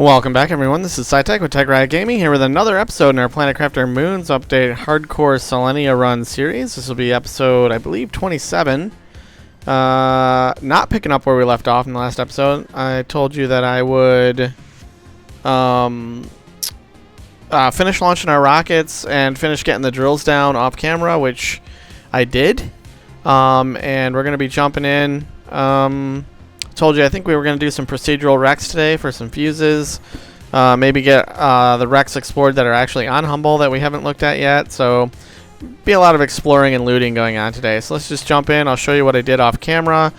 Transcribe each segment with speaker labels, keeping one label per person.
Speaker 1: Welcome back, everyone. This is SciTech with Tech Riot Gaming here with another episode in our Planet Crafter Moons Update Hardcore Selenea Run series. This will be episode, I believe, 27. Not picking up where we left off in the last episode. I told you that I would finish launching our rockets and finish getting the drills down off camera, which I did. And we're going to be jumping in. Told you I think we were going to do some procedural wrecks today for some fuses. Maybe get the wrecks explored that are actually on Humble that we haven't looked at yet. So be a lot of exploring and looting going on today. So let's just jump in. I'll show you what I did off camera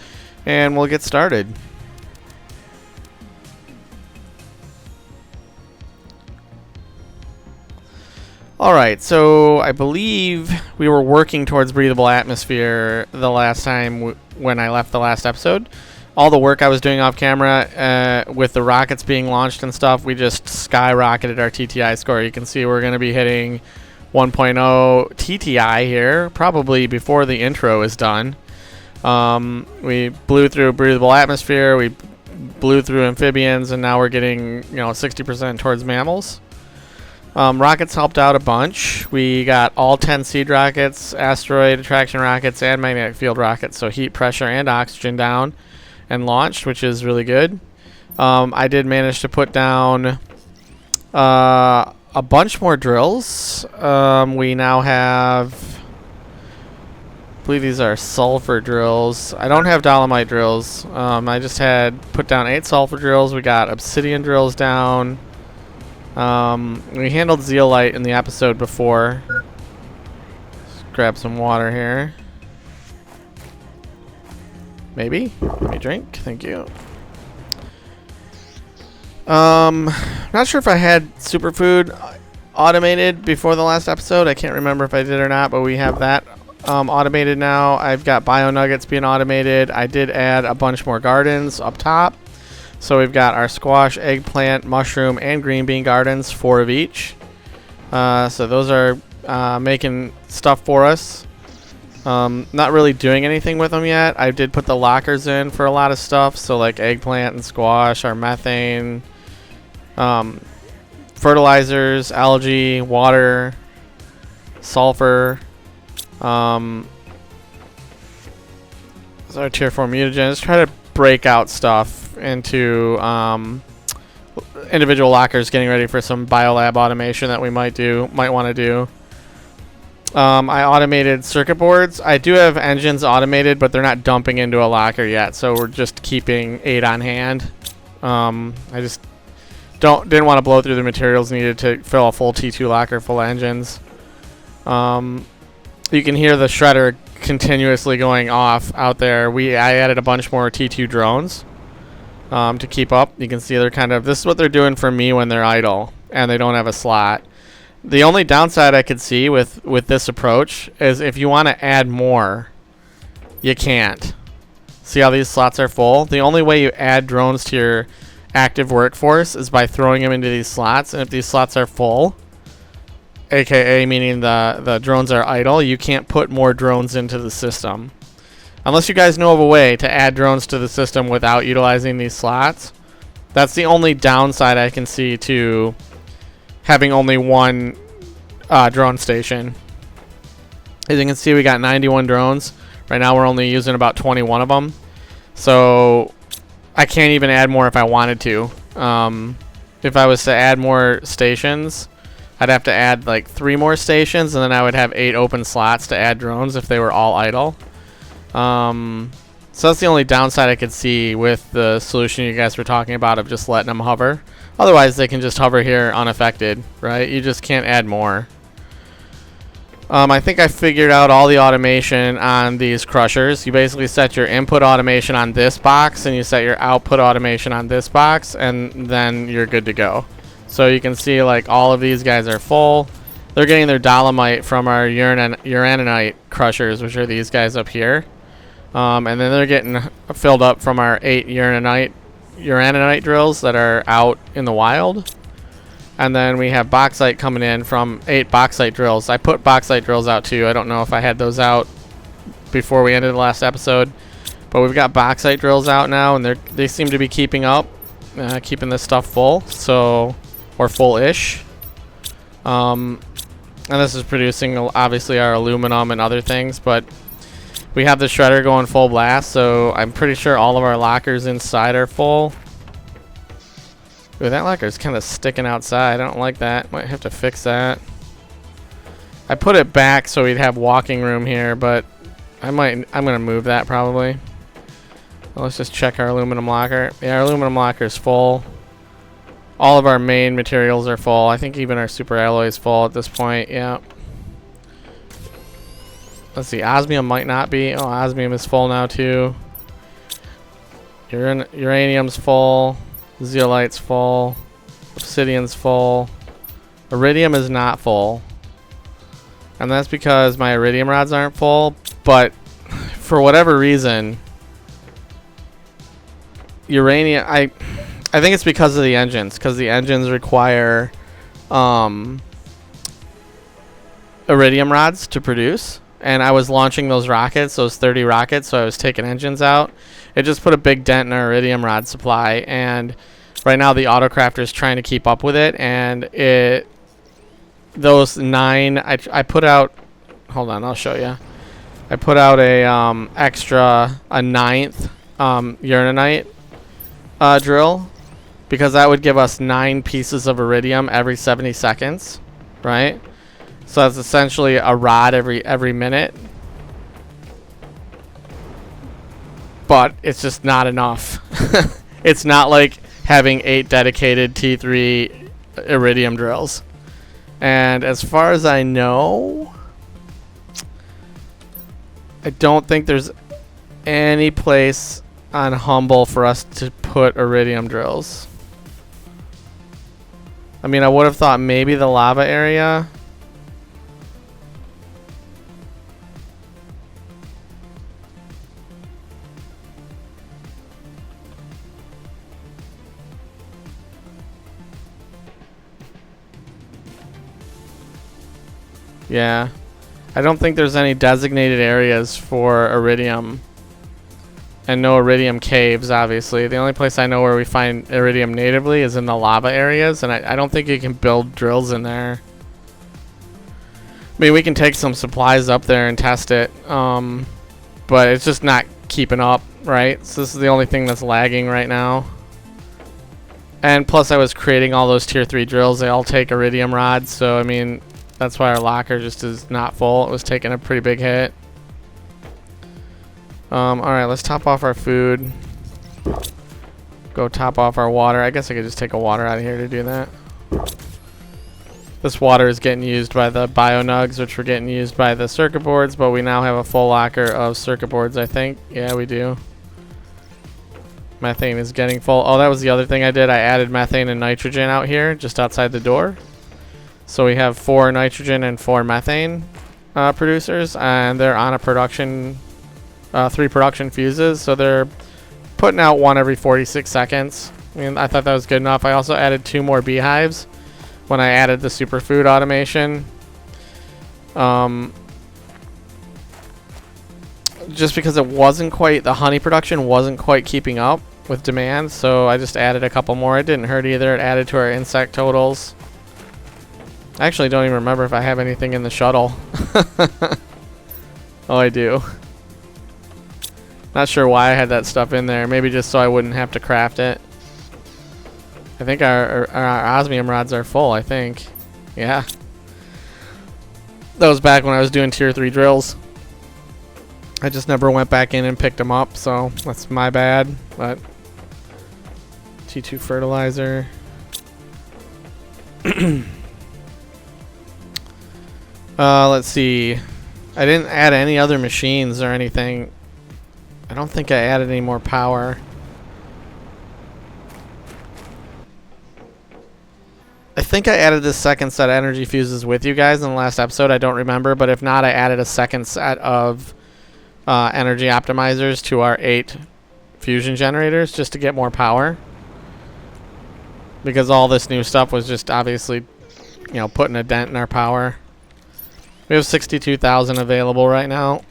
Speaker 1: and we'll get started. Alright, so I believe we were working towards breathable atmosphere the last time when I left the last episode. All the work I was doing off camera with the rockets being launched and stuff, we just skyrocketed our TTI score. You can see we're going to be hitting 1.0 TTI here, probably before the intro is done. We blew through breathable atmosphere, we blew through amphibians, and now we're getting 60% towards mammals. Rockets helped out a bunch. We got all 10 seed rockets, asteroid attraction rockets, and magnetic field rockets, so heat, pressure, and oxygen down and launched, which is really good. I did manage to put down a bunch more drills. We now have, I believe these are sulfur drills. I don't have dolomite drills. I just had put down 8 sulfur drills. We got obsidian drills down. We handled zeolite in the episode before. Let's grab some water here. Maybe? Let me drink. Thank you. Not sure if I had superfood automated before the last episode. I can't remember if I did or not, but we have that automated now. I've got bio nuggets being automated. I did add a bunch more gardens up top. So we've got our squash, eggplant, mushroom, and green bean gardens, 4 of each. So those are making stuff for us. Not really doing anything with them yet. I did put the lockers in for a lot of stuff, so like eggplant and squash, our methane, fertilizers, algae, water, sulfur. So our tier 4 mutagens. Try to break out stuff into individual lockers, getting ready for some biolab automation that we might want to do. I automated circuit boards. I do have engines automated, but they're not dumping into a locker yet, so we're just keeping 8 on hand. I just didn't want to blow through the materials needed to fill a full T2 locker full of engines. You can hear the shredder continuously going off out there. I added a bunch more T2 drones to keep up. You can see they're this is what they're doing for me when they're idle and they don't have a slot. The only downside I could see with this approach is if you want to add more, you can't. See how these slots are full? The only way you add drones to your active workforce is by throwing them into these slots, and if these slots are full, aka meaning the drones are idle, you can't put more drones into the system. Unless you guys know of a way to add drones to the system without utilizing these slots. That's the only downside I can see to having only one drone station. As you can see, we got 91 drones. Right now we're only using about 21 of them. So I can't even add more if I wanted to. If I was to add more stations, I'd have to add like 3 more stations, and then I would have 8 open slots to add drones if they were all idle. So that's the only downside I could see with the solution you guys were talking about of just letting them hover. Otherwise, they can just hover here unaffected, right? You just can't add more. I think I figured out all the automation on these crushers. You basically set your input automation on this box, and you set your output automation on this box, and then you're good to go. So you can see like all of these guys are full. They're getting their dolomite from our uraninite crushers, which are these guys up here. And then they're getting filled up from our 8 uraninite drills that are out in the wild. And then we have bauxite coming in from 8 bauxite drills. I put bauxite drills out too. I don't know if I had those out before we ended the last episode, but we've got bauxite drills out now, and they seem to be keeping up. keeping this stuff full, so, or full-ish. And this is producing, obviously, our aluminum and other things, but we have the shredder going full blast, so I'm pretty sure all of our lockers inside are full. Ooh, that locker's kind of sticking outside. I don't like that. Might have to fix that. I put it back so we'd have walking room here, but I'm gonna move that probably. Well, let's just check our aluminum locker. Yeah, our aluminum locker is full. All of our main materials are full. I think even our super alloy is full at this point. Yeah. Let's see. Osmium might not be. Oh, osmium is full now too. Uranium's full. Zeolite's full. Obsidian's full. Iridium is not full. And that's because my iridium rods aren't full, but for whatever reason, uranium, I think it's because of the engines, because the engines require iridium rods to produce, and I was launching those rockets, those 30 rockets, so I was taking engines out. It just put a big dent in our iridium rod supply, and right now the autocrafter is trying to keep up with it, and those 9, I put out, hold on, I'll show you. I put out a extra, a 9th uranite drill, because that would give us 9 pieces of iridium every 70 seconds, right? So that's essentially a rod every minute. But it's just not enough. It's not like having 8 dedicated T3 iridium drills. And as far as I know, I don't think there's any place on Humble for us to put iridium drills. I mean, I would have thought maybe the lava area. Yeah, I don't think there's any designated areas for iridium, and no iridium caves, obviously. The only place I know where we find iridium natively is in the lava areas, and I don't think you can build drills in there. I mean, we can take some supplies up there and test it, but it's just not keeping up, right? So this is the only thing that's lagging right now. And plus I was creating all those tier 3 drills. They all take iridium rods, so I mean, that's why our locker just is not full. It was taking a pretty big hit. Alright, let's top off our food. Go top off our water. I guess I could just take a water out of here to do that. This water is getting used by the bio nugs, which were getting used by the circuit boards, but we now have a full locker of circuit boards, I think. Yeah, we do. Methane is getting full. Oh, that was the other thing I did. I added methane and nitrogen out here, just outside the door. So we have 4 nitrogen and 4 methane producers, and they're on a production, 3 production fuses, so they're putting out 1 every 46 seconds. I mean, I thought that was good enough. I also added 2 more beehives when I added the superfood automation. Just because it wasn't quite, the honey production wasn't quite keeping up with demand, so I just added a couple more. It didn't hurt either. It added to our insect totals. I actually don't even remember if I have anything in the shuttle. Oh, I do. Not sure why I had that stuff in there. Maybe just so I wouldn't have to craft it. I think our osmium rods are full, I think. Yeah. That was back when I was doing tier 3 drills. I just never went back in and picked them up, so that's my bad. But T2 fertilizer. Let's see. I didn't add any other machines or anything. I don't think I added any more power. I think I added this second set of energy fuses with you guys in the last episode. I don't remember, but if not, I added a second set of energy optimizers to our 8 fusion generators just to get more power. Because all this new stuff was just obviously, you know, putting a dent in our power. We have 62,000 available right now.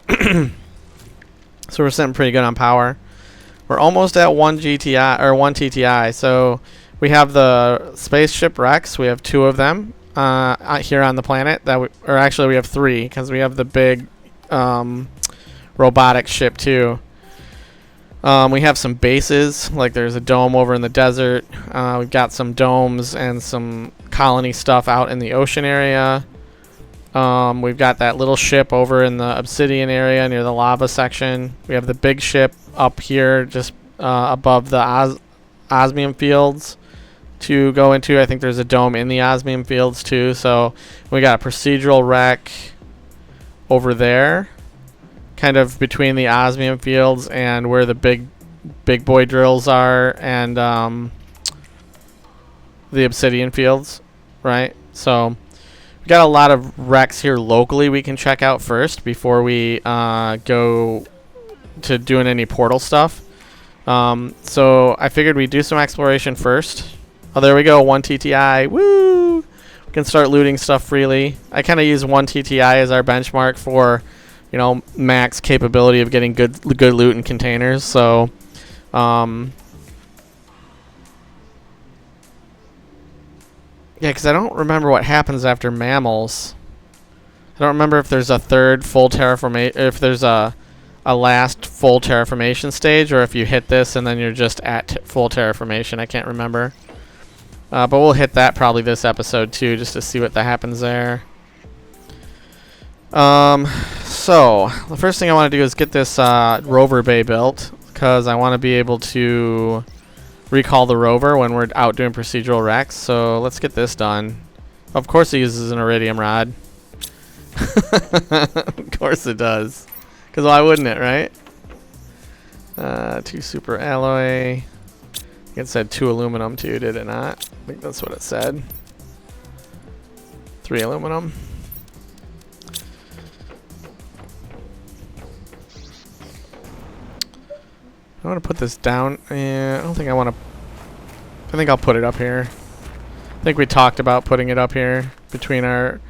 Speaker 1: So we're sitting pretty good on power. We're almost at 1 GTI or 1 TTI. So we have the spaceship wrecks. We have 2 of them here on the planet. Or actually we have 3 because we have the big robotic ship too. We have some bases, like there's a dome over in the desert. We've got some domes and some colony stuff out in the ocean area. We've got that little ship over in the obsidian area near the lava section. We have the big ship up here just above the osmium fields to go into. I think there's a dome in the osmium fields too. So we got a procedural wreck over there, kind of between the osmium fields and where the big boy drills are, and the obsidian fields, right? So we got a lot of wrecks here locally we can check out first before we go to doing any portal stuff. So I figured we'd do some exploration first. Oh, there we go, 1 TTI. Woo! We can start looting stuff freely. I kind of use 1 TTI as our benchmark for, you know, max capability of getting good loot in containers. So yeah, because I don't remember what happens after mammals. I don't remember if there's a third full terraformation, if there's a last full terraformation stage, or if you hit this and then you're just at full terraformation. I can't remember. But we'll hit that probably this episode too, just to see what that happens there. So the first thing I want to do is get this rover bay built, because I want to be able to recall the rover when we're out doing procedural wrecks. So let's get this done. Of course it uses an iridium rod. Of course it does. Because why wouldn't it, right? 2 super alloy. It said 2 aluminum too, did it not? I think that's what it said. 3 aluminum. I want to put this down. I don't think I want to. I think I'll put it up here. I think we talked about putting it up here between our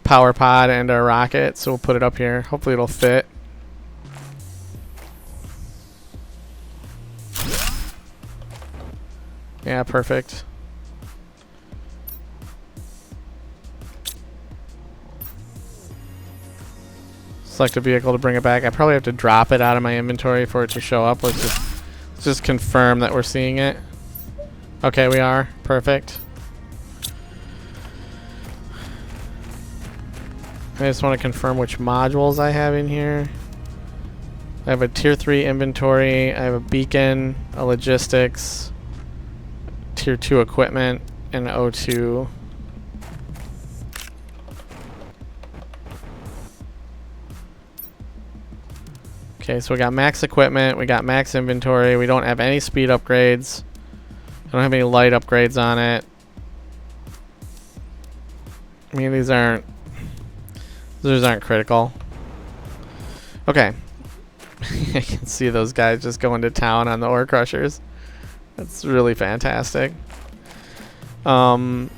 Speaker 1: power pod and our rocket, so we'll put it up here. Hopefully it'll fit. Yeah, perfect. Select a vehicle to bring it back. I probably have to drop it out of my inventory for it to show up. Let's just confirm that we're seeing it. Okay, we are. Perfect. I just want to confirm which modules I have in here. I have a tier 3 inventory. I have a beacon, a logistics, tier 2 equipment, and O2. Okay, so we got max equipment, we got max inventory, we don't have any speed upgrades. I don't have any light upgrades on it. I mean, these aren't critical. Okay. I can see those guys just going to town on the ore crushers. That's really fantastic. I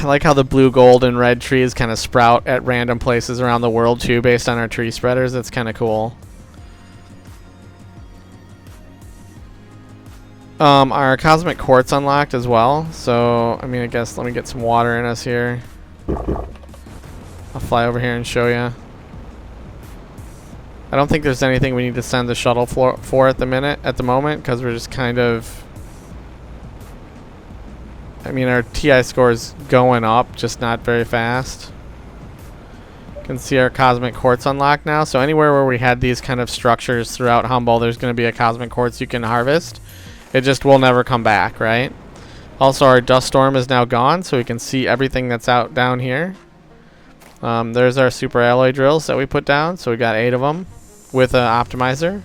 Speaker 1: like how the blue, gold, and red trees kind of sprout at random places around the world too, based on our tree spreaders. That's kind of cool. Our cosmic quartz unlocked as well. So, I mean, I guess let me get some water in us here. I'll fly over here and show you. I don't think there's anything we need to send the shuttle for at the moment, because we're just kind of. I mean, our TI score is going up, just not very fast. You can see our cosmic quartz unlocked now. So anywhere where we had these kind of structures throughout Humble, there's going to be a cosmic quartz you can harvest. It just will never come back, right? Also, our dust storm is now gone, so we can see everything that's out down here. There's our super alloy drills that we put down. So we got 8 of them with an optimizer.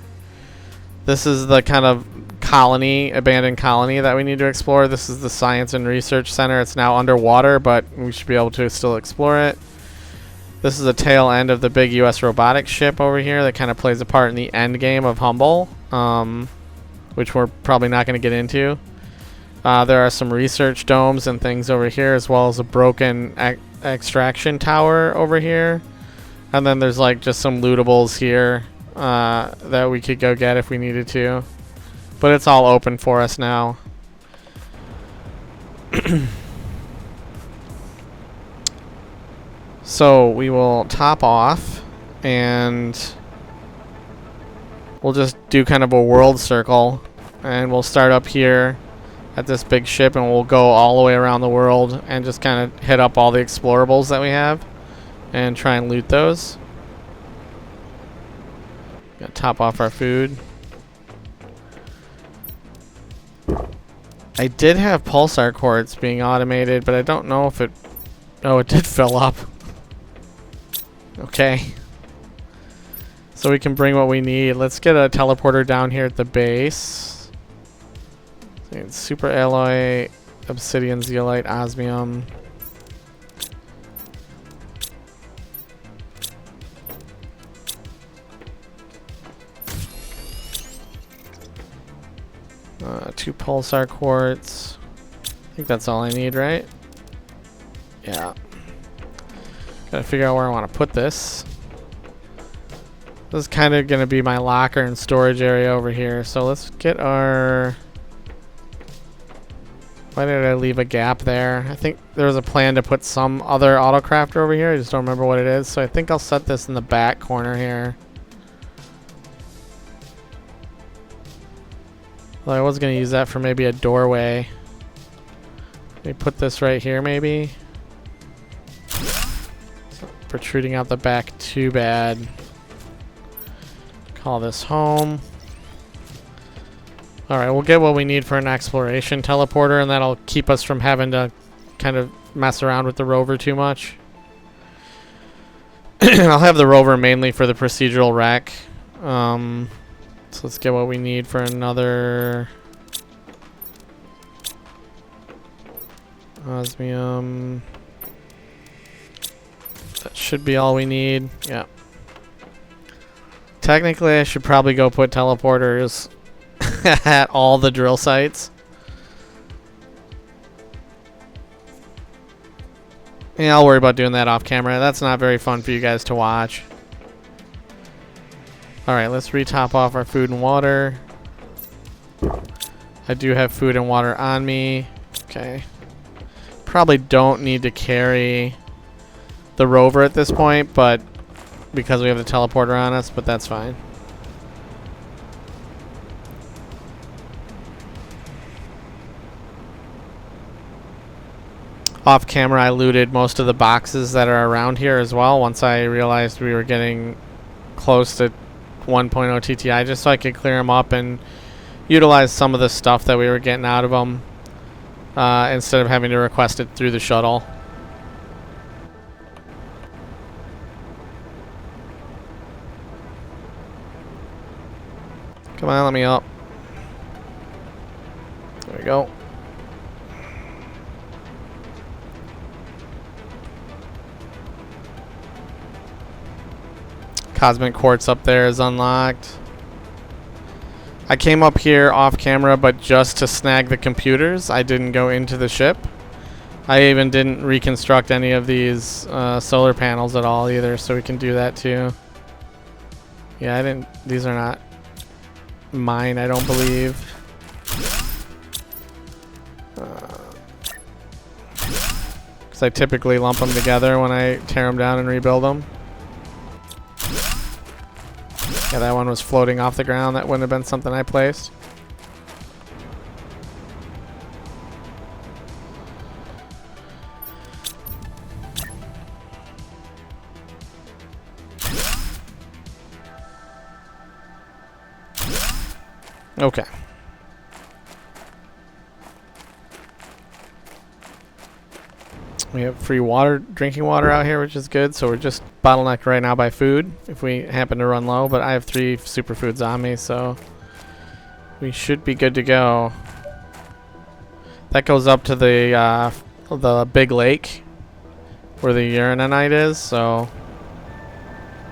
Speaker 1: This is the kind of abandoned colony that we need to explore. This is the Science and Research Center. It's now underwater, but we should be able to still explore it. This is the tail end of the big US robotics ship over here that kind of plays a part in the end game of Humble, which we're probably not going to get into. There are some research domes and things over here, as well as a broken extraction tower over here. And then there's like just some lootables here that we could go get if we needed to. But it's all open for us now. So we will top off and we'll just do kind of a world circle. And we'll start up here at this big ship and we'll go all the way around the world and just kind of hit up all the explorables that we have and try and loot those. Gotta top off our food. I did have pulsar quartz being automated, but I don't know if it... Oh, it did fill up. Okay. So we can bring what we need. Let's get a teleporter down here at the base. Super alloy, obsidian, zeolite, osmium. Two pulsar quartz. I think that's all I need, right? Yeah. Gotta figure out where I want to put this. This is kind of going to be my locker and storage area over here. So let's get our... Why did I leave a gap there? I think there was a plan to put some other autocrafter over here. I just don't remember what it is. So I think I'll set this in the back corner here. Well, I was going to use that for maybe a doorway. Let me put this right here maybe. It's not protruding out the back too bad. Call this home. Alright, we'll get what we need for an exploration teleporter, and that'll keep us from having to kind of mess around with the rover too much. I'll have the rover mainly for the procedural wreck. So let's get what we need for another osmium. That should be all we need. Yeah. Technically, I should probably go put teleporters at all the drill sites. Yeah, I'll worry about doing that off camera. That's not very fun for you guys to watch. Alright, let's re-top off our food and water. I do have food and water on me. Okay. Probably don't need to carry the rover at this point, but because we have the teleporter on us, but that's fine. Off camera, I looted most of the boxes that are around here as well once I realized we were getting close to 1.0 TTI, just so I could clear them up and utilize some of the stuff that we were getting out of them instead of having to request it through the shuttle. Come on, let me up. There we go. Cosmic quartz up there is unlocked. I came up here off camera, but just to snag the computers. I didn't go into the ship. I even didn't reconstruct any of these solar panels at all either, so we can do that too. Yeah, I didn't. These are not mine, I don't believe. Because I typically lump them together when I tear them down and rebuild them. Yeah, that one was floating off the ground. That wouldn't have been something I placed. Okay. We have free water, drinking water out here, which is good. So we're just bottlenecked right now by food if we happen to run low. But I have 3 superfoods on me, so we should be good to go. That goes up to the big lake where the uraninite is. So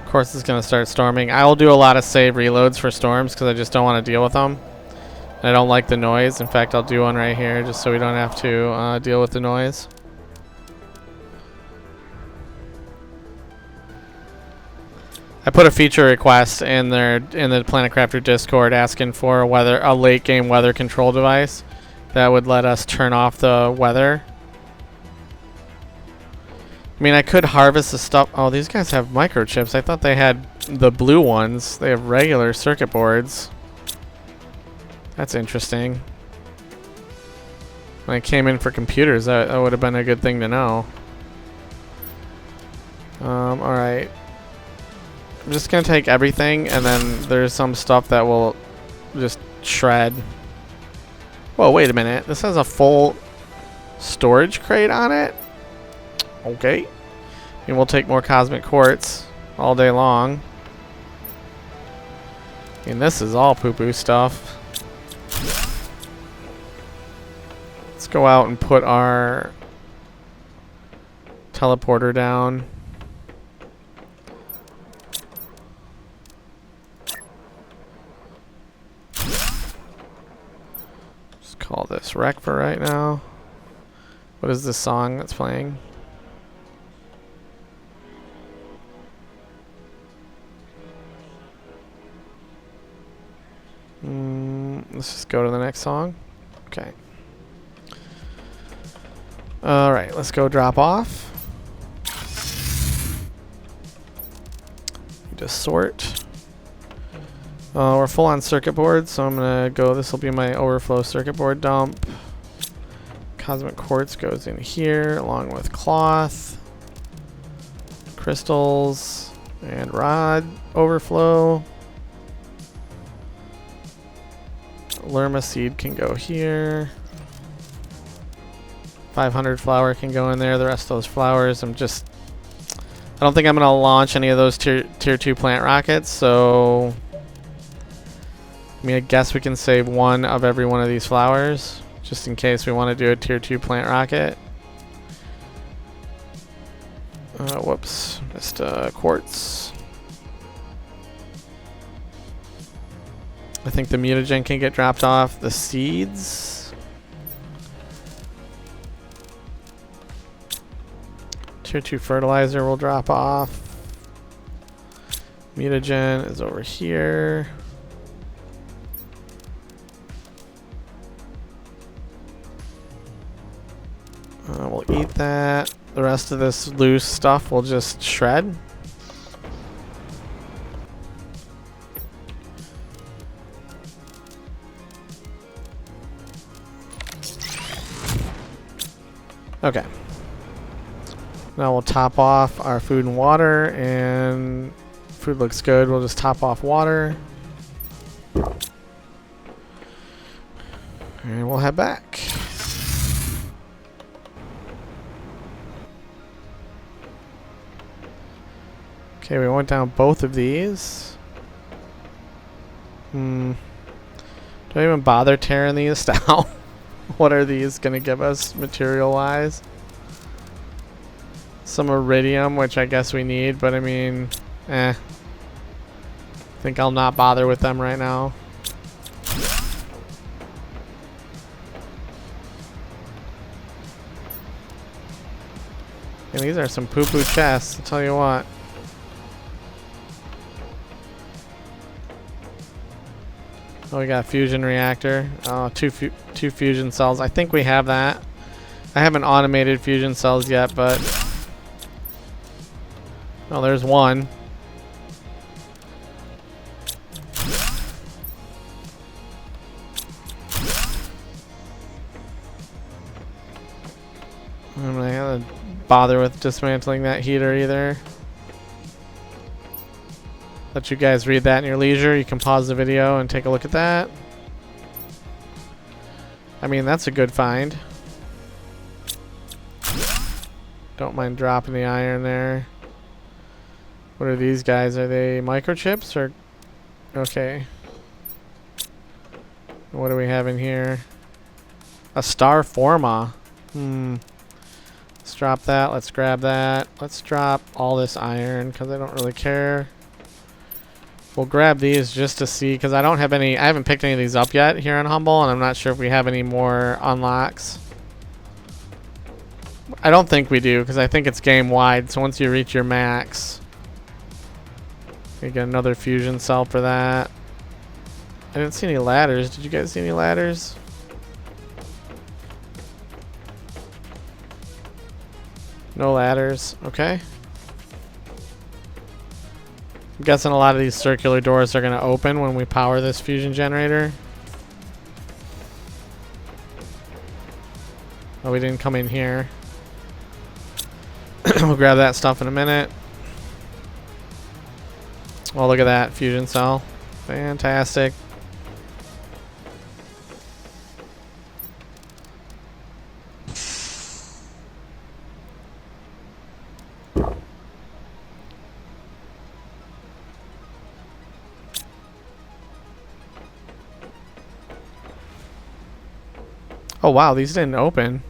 Speaker 1: of course it's gonna start storming. I will do a lot of save reloads for storms because I just don't want to deal with them. And I don't like the noise. In fact, I'll do one right here just so we don't have to deal with the noise. I put a feature request in the Planet Crafter Discord asking for a late game weather control device that would let us turn off the weather. I mean, I could harvest the stuff. Oh, these guys have microchips. I thought they had the blue ones. They have regular circuit boards. That's interesting. When I came in for computers, that would have been a good thing to know. Alright. I'm just going to take everything, and then there's some stuff that will just shred. Whoa, wait a minute. This has a full storage crate on it? Okay. And we'll take more cosmic quartz all day long. And this is all poo-poo stuff. Let's go out and put our teleporter down. Just call this Wreck for right now. What is this song that's playing? Let's just go to the next song. Okay. Alright, let's go drop off. Need to sort. We're full on circuit boards, so I'm gonna go. This will be my overflow circuit board dump. Cosmic quartz goes in here along with cloth, crystals, and rod overflow. Lerma seed can go here. 500 flower can go in there. The rest of those flowers, I don't think I'm going to launch any of those tier 2 plant rockets, so I mean, I guess we can save one of every one of these flowers, just in case we want to do a tier 2 plant rocket. Whoops, missed quartz. I think the mutagen can get dropped off. The seeds. Tier 2 fertilizer will drop off. Mutagen is over here. We'll eat that. The rest of this loose stuff we'll just shred. Okay. Now we'll top off our food and water, and food looks good. We'll just top off water. And we'll head back. Okay, we went down both of these. Do I even bother tearing these down? What are these going to give us material-wise? Some iridium, which I guess we need, but I mean, I think I'll not bother with them right now. And these are some poo-poo chests, I'll tell you what. Oh, we got a fusion reactor. Oh, two fusion cells. I think we have that. I haven't automated fusion cells yet, but... Oh, there's one. I'm not gonna bother with dismantling that heater either. Let you guys read that in your leisure. You can pause the video and take a look at that. I mean, that's a good find. Don't mind dropping the iron there. What are these guys? Are they microchips or... Okay. What do we have in here? A star forma. Let's drop that. Let's grab that. Let's drop all this iron because I don't really care. We'll grab these just to see, because I don't have any. I haven't picked any of these up yet here on Humble, and I'm not sure if we have any more unlocks. I don't think we do, because I think it's game wide. So once you reach your max, We get another fusion cell for that. I didn't see any ladders. Did you guys see any ladders? No ladders. Okay. I'm guessing a lot of these circular doors are going to open when we power this fusion generator. Oh, we didn't come in here. We'll grab that stuff in a minute. Oh, look at that fusion cell. Fantastic. Oh wow, these didn't open.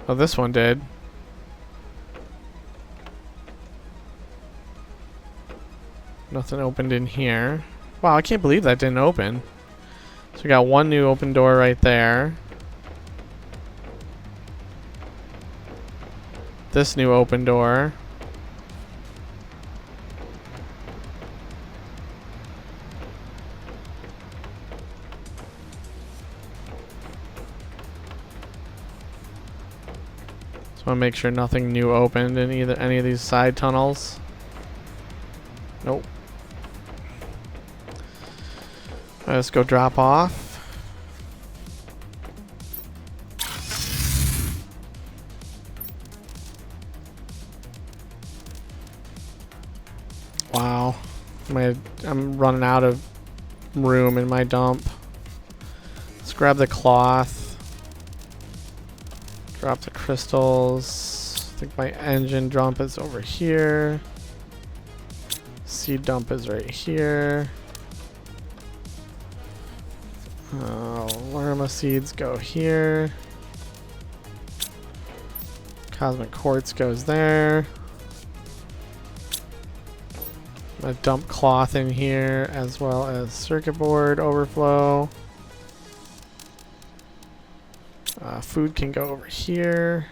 Speaker 1: Oh, this one did. Nothing opened in here. Wow, I can't believe that didn't open. So we got one new open door right there. This new open door. Just want to make sure nothing new opened in either any of these side tunnels. Nope. Let's go drop off. Wow. I'm running out of room in my dump. Let's grab the cloth. Drop the crystals. I think my engine dump is over here. Seed dump is right here. Lerma seeds go here. Cosmic quartz goes there. I'm gonna dump cloth in here as well as circuit board overflow. Food can go over here.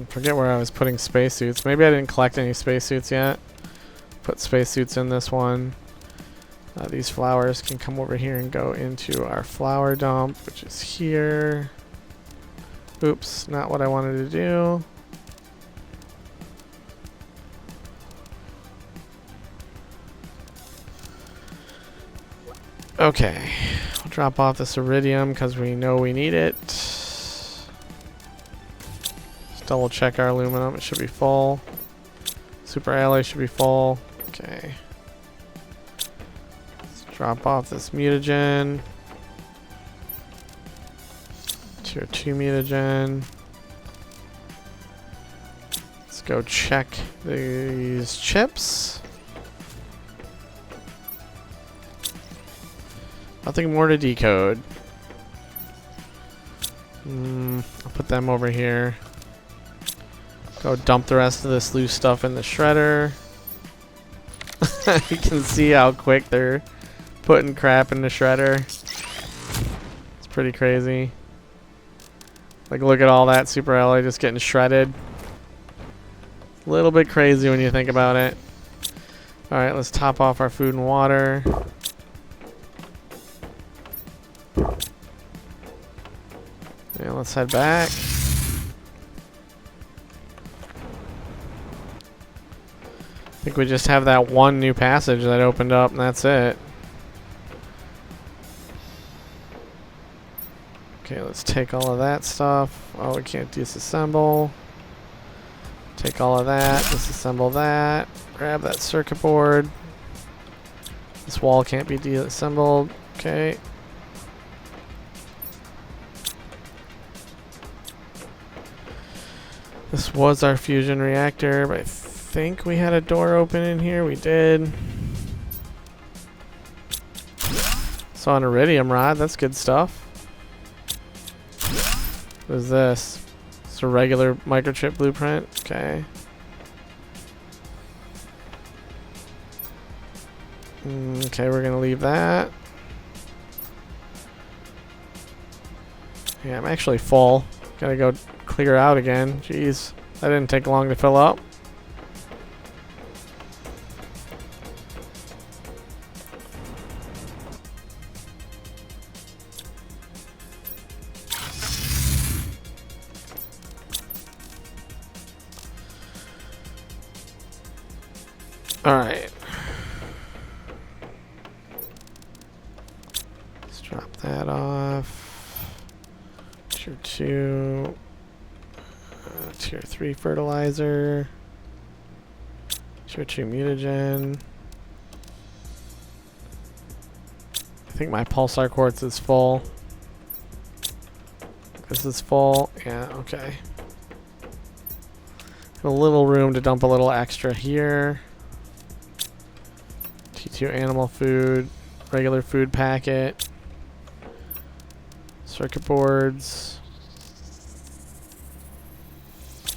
Speaker 1: Forget where I was putting spacesuits. Maybe I didn't collect any spacesuits yet. Put spacesuits in this one. These flowers can come over here and go into our flower dump, which is here. Oops, not what I wanted to do. Okay, we'll drop off this iridium because we know we need it. Double check our aluminum, it should be full. Super alloy should be full. Okay. Let's drop off this mutagen. Tier 2 mutagen. Let's go check these chips. Nothing more to decode. I'll put them over here. Go dump the rest of this loose stuff in the shredder. You can see how quick they're putting crap in the shredder. It's pretty crazy. Like, look at all that super alloy just getting shredded. A little bit crazy when you think about it. Alright, let's top off our food and water. And let's head back. I think we just have that one new passage that opened up, and that's it. Okay, let's take all of that stuff. Oh, we can't disassemble. Take all of that, disassemble that. Grab that circuit board. This wall can't be disassembled. Okay. This was our fusion reactor, but I think we had a door open in here. We did. Saw an iridium rod. That's good stuff. What is this? It's a regular microchip blueprint. Okay. Okay, we're gonna leave that. Yeah, I'm actually full. Gotta go clear out again. Jeez, that didn't take long to fill up. Alright. Let's drop that off. Tier 2. Tier 3 fertilizer. Tier 2 mutagen. I think my pulsar quartz is full. This is full. Yeah, okay. Have a little room to dump a little extra here. T2 animal food. Regular food packet. Circuit boards.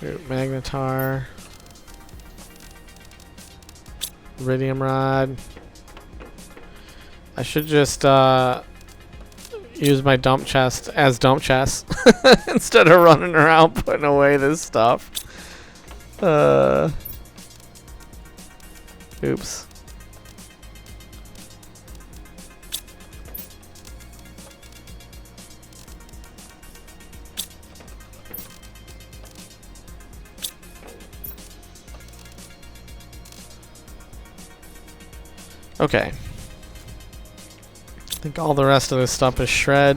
Speaker 1: Magnetar. Iridium rod. I should just use my dump chest as dump chest instead of running around putting away this stuff. Oops. Okay. I think all the rest of this stuff is shred.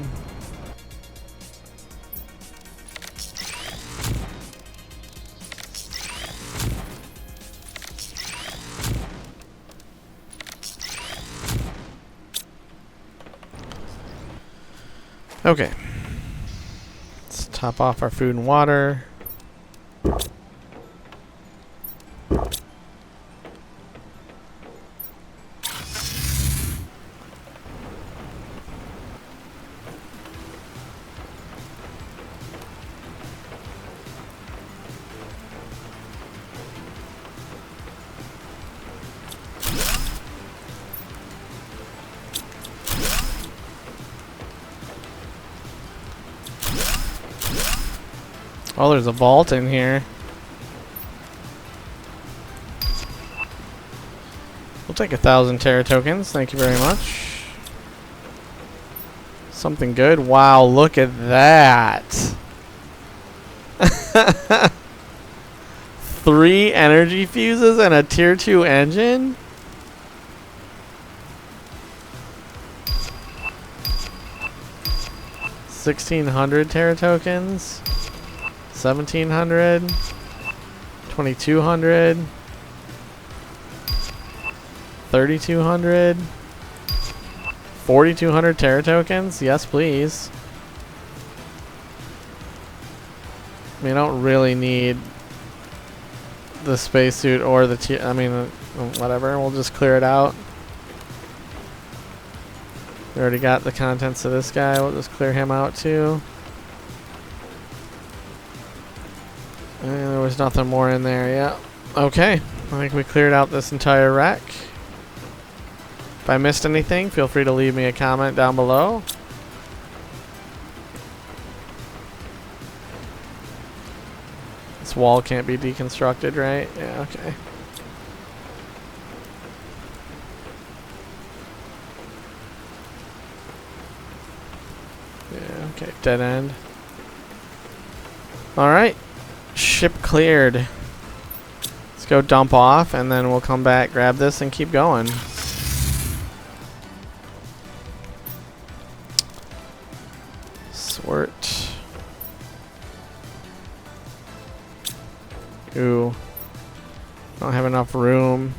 Speaker 1: Okay. Let's top off our food and water. Oh, there's a vault in here. We'll take 1,000 Terra tokens. Thank you very much. Something good. Wow, look at that. 3 energy fuses and a tier 2 engine? $1,600 Terra tokens. 1,700, 2,200, 3,200, 4,200 Terra tokens. Yes, please. I mean, I don't really need the spacesuit or the whatever. We'll just clear it out. We already got the contents of this guy. We'll just clear him out too. And there was nothing more in there, yeah. Okay, I think we cleared out this entire wreck. If I missed anything, feel free to leave me a comment down below. This wall can't be deconstructed, right? Yeah, okay. Yeah, okay, dead end. Alright. Ship cleared. Let's go dump off and then we'll come back, grab this, and keep going. Sort. Ooh. Don't have enough room.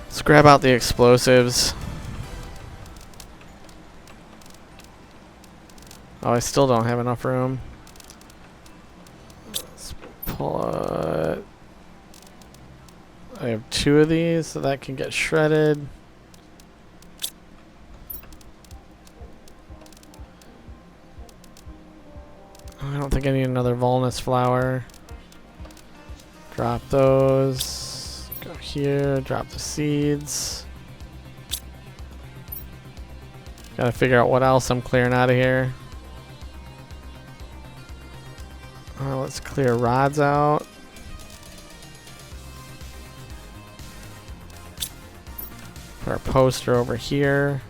Speaker 1: Let's grab out the explosives. Oh, I still don't have enough room. Let's pull it. I have 2 of these, so that can get shredded. I don't think I need another Volnus flower. Drop those. Go here, drop the seeds. Gotta figure out what else I'm clearing out of here. Let's clear rods out. Put our poster over here.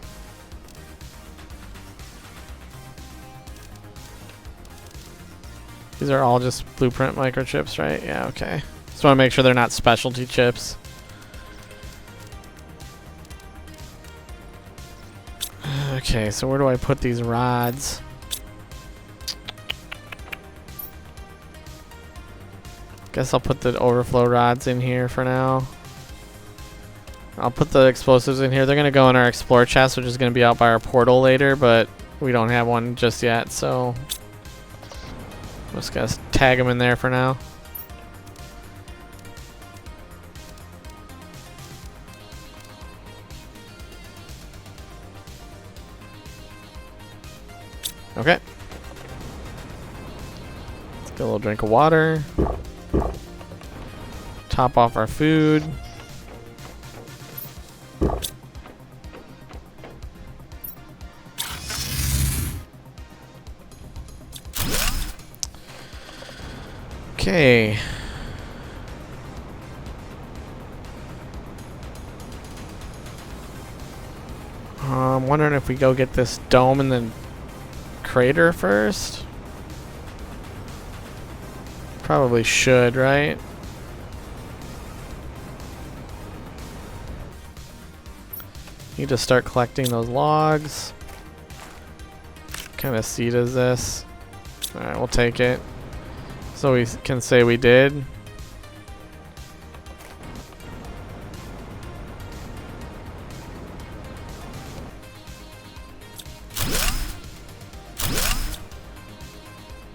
Speaker 1: These are all just blueprint microchips, right? Yeah, okay. Just want to make sure they're not specialty chips. Okay, so where do I put these rods? Guess I'll put the overflow rods in here for now. I'll put the explosives in here. They're going to go in our explore chest, which is going to be out by our portal later, but we don't have one just yet, so I'm just going to tag them in there for now. Okay. Let's get a little drink of water. Top off our food. Okay. I'm wondering if we go get this dome and then crater first. Probably should, right? Need to start collecting those logs. What kind of seed is this? Alright, we'll take it. So we can say we did.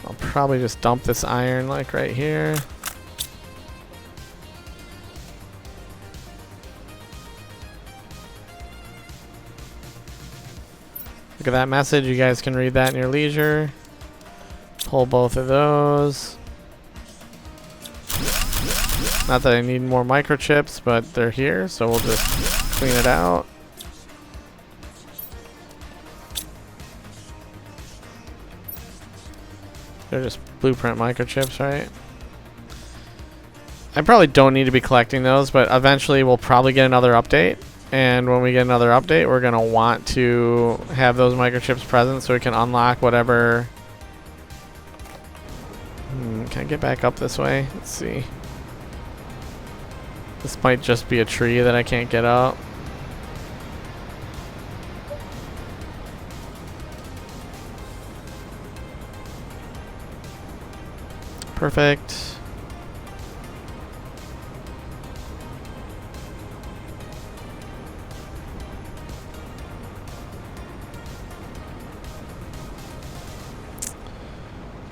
Speaker 1: I'll probably just dump this iron like right here. Look at that message. You guys can read that in your leisure. Pull both of those. Not that I need more microchips, but they're here, so we'll just clean it out. They're just blueprint microchips, right? I probably don't need to be collecting those, but eventually we'll probably get another update. And when we get another update, we're going to want to have those microchips present so we can unlock whatever. Can I get back up this way? Let's see. This might just be a tree that I can't get up. Perfect.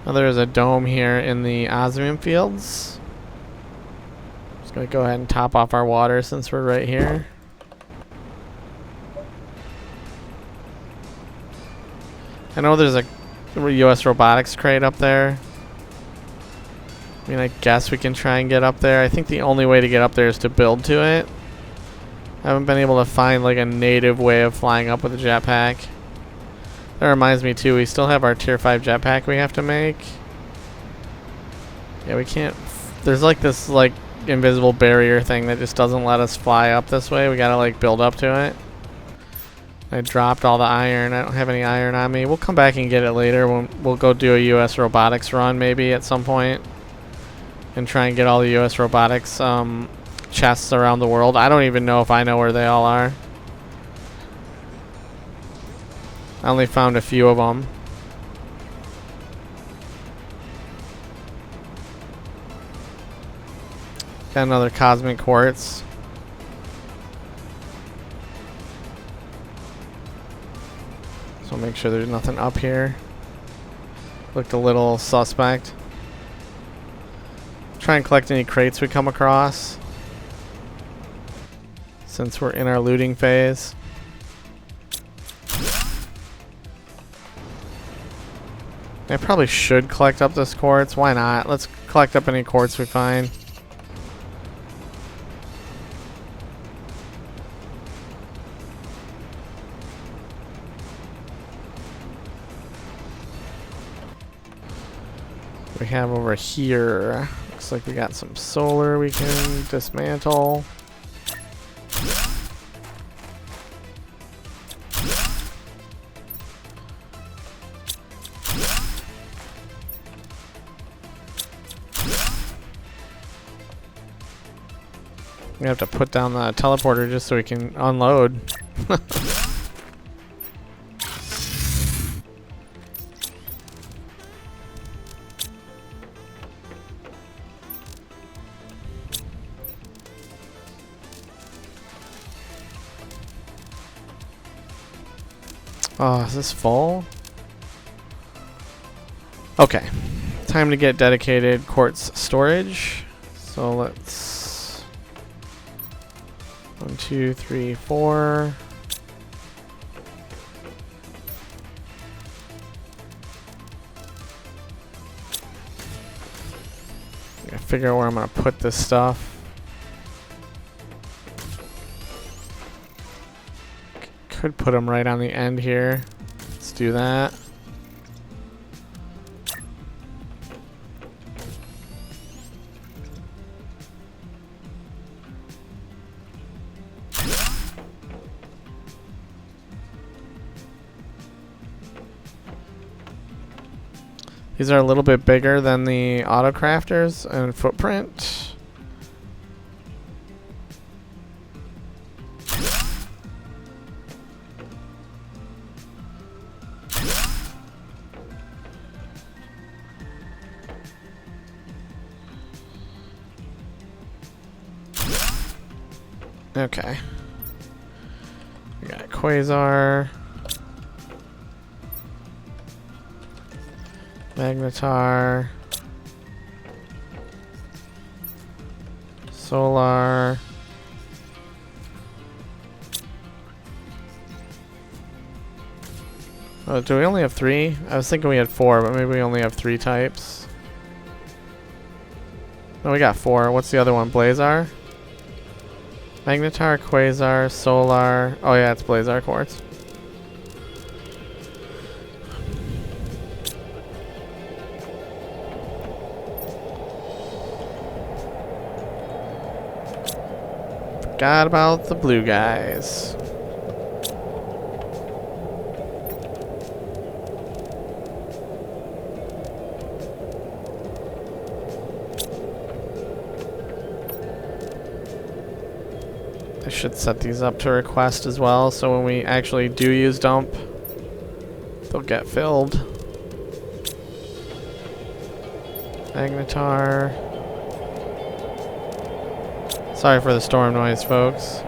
Speaker 1: Now there's a dome here in the osmium fields. Just gonna go ahead and top off our water since we're right here. I know there's a US robotics crate up there. I mean, I guess we can try and get up there. I think the only way to get up there is to build to it. I haven't been able to find like a native way of flying up with a jetpack. That reminds me too, we still have our tier 5 jetpack we have to make. Yeah, we can't. There's like this like invisible barrier thing that just doesn't let us fly up this way. We gotta like build up to it. I dropped all the iron. I don't have any iron on me. We'll come back and get it later when we'll go do a US robotics run maybe at some point. And try and get all the US robotics chests around the world. I don't even know if I know where they all are. I only found a few of them. Got another cosmic quartz. So make sure there's nothing up here. Looked a little suspect. Try and collect any crates we come across, since we're in our looting phase. I probably should collect up this quartz. Why not? Let's collect up any quartz we find. we have over here? Looks like we got some solar we can dismantle. We have to put down the teleporter just so we can unload. Oh, is this full? Okay. Time to get dedicated quartz storage. So let's... 1, 2, 3, 4. I gotta figure out where I'm gonna put this stuff. Could put them right on the end here. Let's do that. These are a little bit bigger than the auto crafters and footprint. Okay. We got Quasar. Magnetar. Solar. Oh, do we only have 3? I was thinking we had 4, but maybe we only have 3 types. No, we got 4. What's the other one? Blazar? Magnetar, Quasar, Solar. Oh yeah, it's Blazar Quartz. Forgot about the blue guys. I should set these up to request as well, so when we actually do use dump, they'll get filled. Magnetar. Sorry for the storm noise, folks.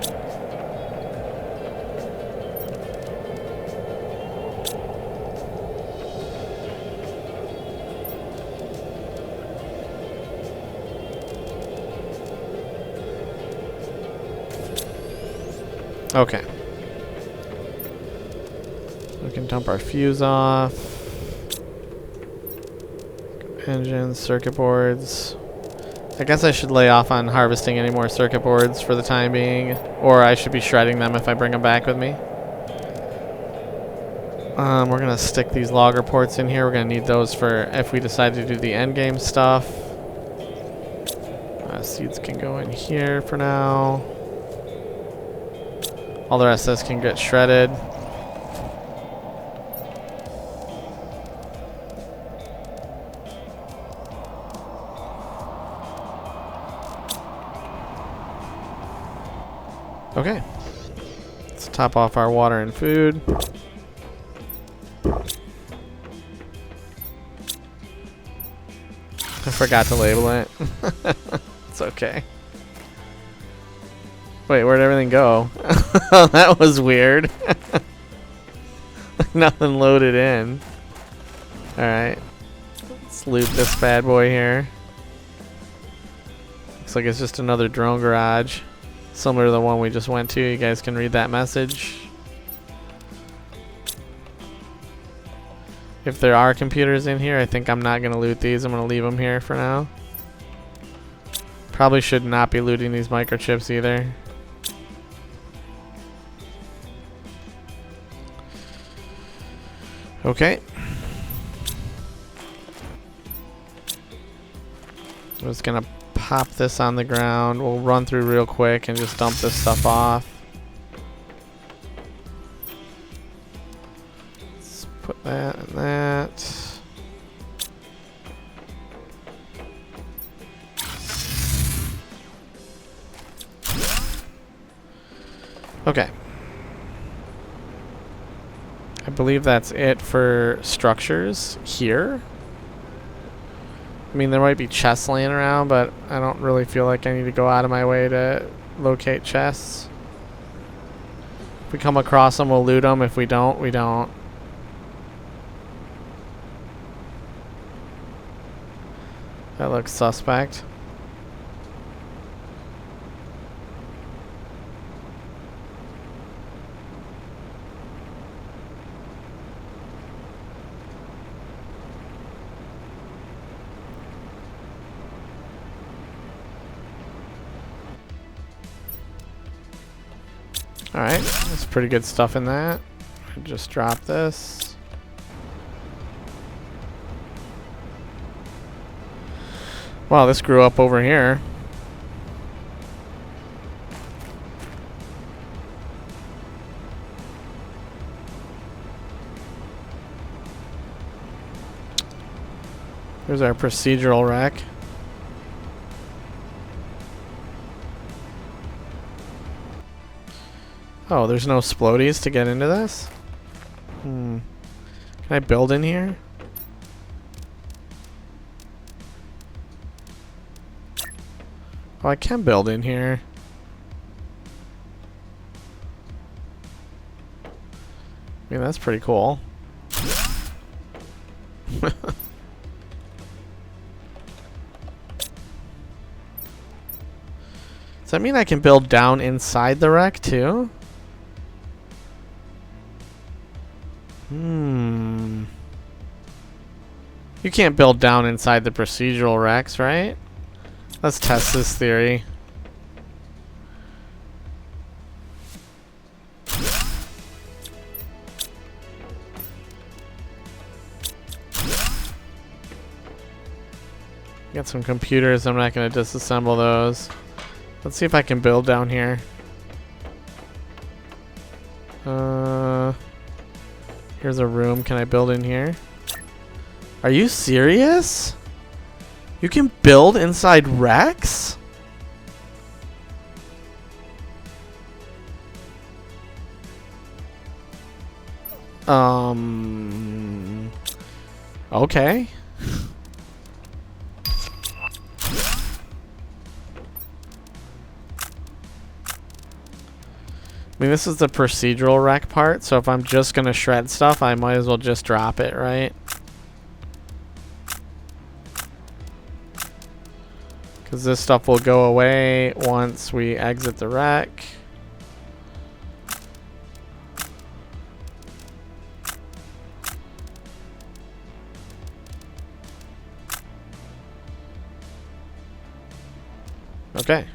Speaker 1: Okay. We can dump our fuse off. Engines, circuit boards. I guess I should lay off on harvesting any more circuit boards for the time being, or I should be shredding them if I bring them back with me. We're gonna stick these logger ports in here. We're gonna need those for if we decide to do the end game stuff. Seeds can go in here for now. All the rest of this can get shredded. Okay. Let's top off our water and food. I forgot to label it. It's okay. Wait, where'd everything go? That was weird. Nothing loaded in. Alright. Let's loot this bad boy here. Looks like it's just another drone garage. Similar to the one we just went to. You guys can read that message. If there are computers in here, I think I'm not going to loot these. I'm going to leave them here for now. Probably should not be looting these microchips either. I'm just gonna pop this on the ground. We'll run through real quick and just dump this stuff off. Let's put that and that. Okay. I believe that's it for structures here. I mean, there might be chests laying around, but I don't really feel like I need to go out of my way to locate chests. If we come across them, we'll loot them. If we don't, we don't. That looks suspect. Alright, there's pretty good stuff in that. Just drop this. Wow, this grew up over here. Here's our procedural wreck. Oh, there's no splodies to get into this? Can I build in here? Oh, I can build in here. I mean, that's pretty cool. Does that mean I can build down inside the wreck too? You can't build down inside the procedural wrecks, right? Let's test this theory. Got some computers, I'm not going to disassemble those. Let's see if I can build down here. Here's a room. Can I build in here? Are you serious? You can build inside wrecks? Okay. I mean, this is the procedural wreck part, so if I'm just gonna shred stuff, I might as well just drop it, right? Because this stuff will go away once we exit the wreck. Okay.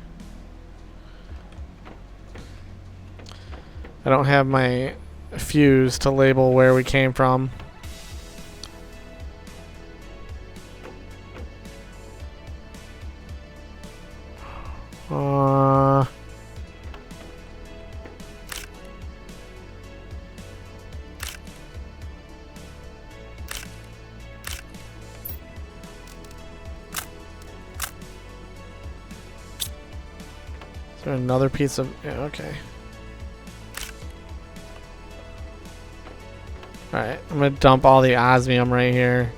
Speaker 1: I don't have my fuse to label where we came from. Is there another piece of... Yeah, okay. Alright, I'm gonna dump all the osmium right here.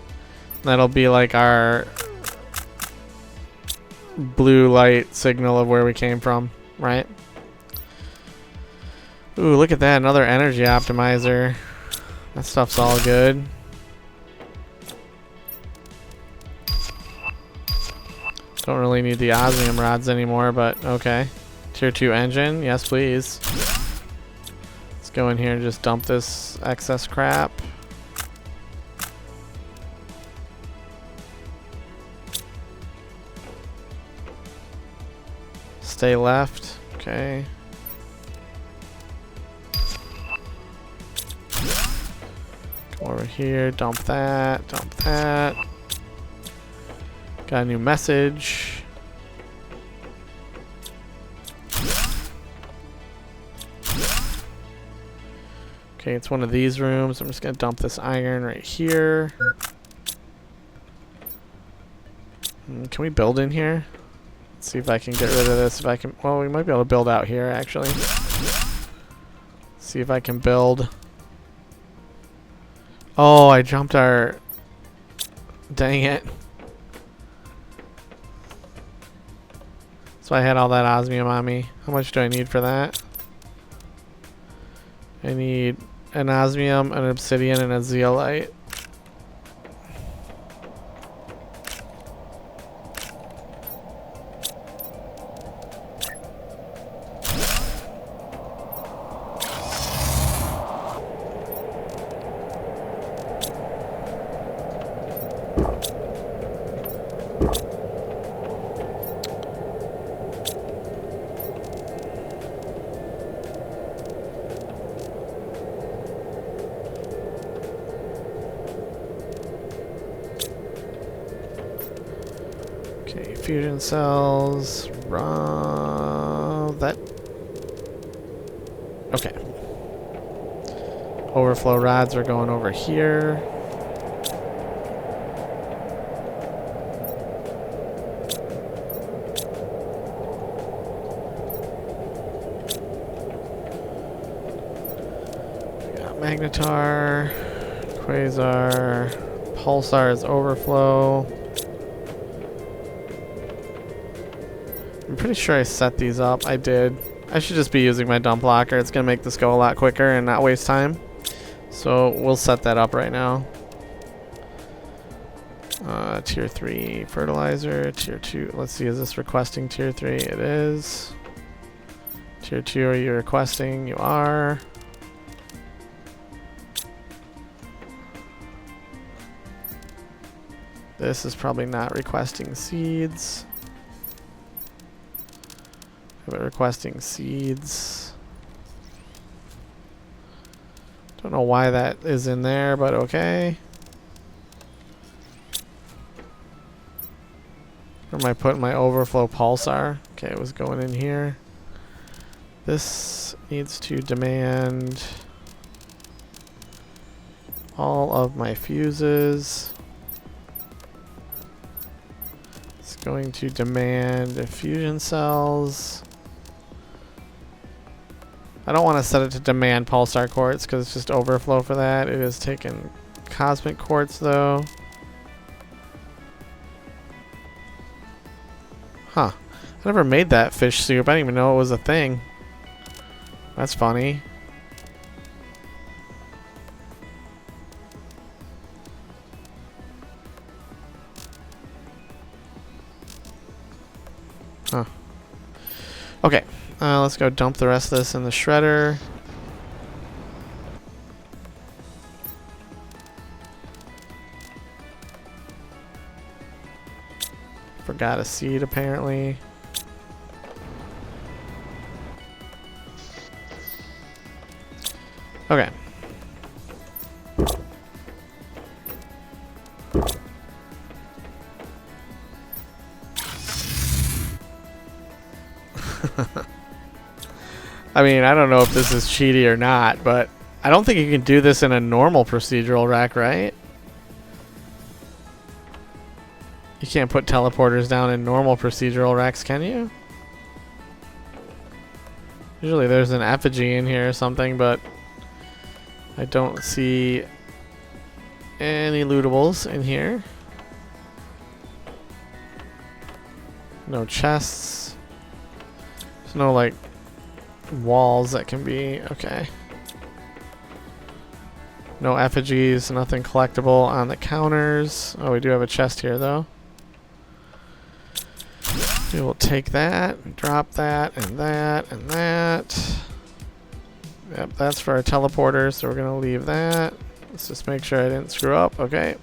Speaker 1: That'll be like our blue light signal of where we came from, right? Ooh, look at that, another energy optimizer. That stuff's all good. Don't really need the osmium rods anymore, but okay. Tier 2 engine, yes please. Let's go in here and just dump this excess crap. Stay left, okay. Come over here, dump that, dump that. Got a new message. Okay, it's one of these rooms. I'm just gonna dump this iron right here. Can we build in here? Let's see if I can get rid of this. If I can, well, we might be able to build out here actually. See if I can build. Oh, I jumped our. Dang it. So I had all that osmium on me. How much do I need for that? I need an osmium, an obsidian, and a zeolite. Okay, fusion cells. That. Okay. Overflow rods are going over here. We got magnetar, quasar, pulsar is overflow. I'm pretty sure I set these up. I did. I should just be using my dump locker. It's going to make this go a lot quicker and not waste time. So we'll set that up right now. Tier 3 fertilizer. Tier 2. Let's see. Is this requesting Tier 3? It is. Tier 2, are you requesting? You are. This is probably not requesting seeds. But requesting seeds. Don't know why that is in there, but okay. Where am I putting my overflow pulsar? Okay, it was going in here. This needs to demand all of my fuses. It's going to demand fusion cells. I don't want to set it to demand pulsar quartz because it's just overflow for that. It is taking cosmic quartz though. Huh. I never made that fish soup. I didn't even know it was a thing. That's funny. Huh. Okay. Let's go dump the rest of this in the shredder. Forgot a seed apparently. Okay. I mean, I don't know if this is cheaty or not, but I don't think you can do this in a normal procedural rack, right? You can't put teleporters down in normal procedural racks, can you? Usually there's an effigy in here or something, but I don't see any lootables in here. No chests. There's no, like, walls that can be... Okay. No effigies, nothing collectible on the counters. Oh, we do have a chest here, though. We will take that, drop that, and that, and that. Yep, that's for our teleporter, so we're going to leave that. Let's just make sure I didn't screw up. Okay.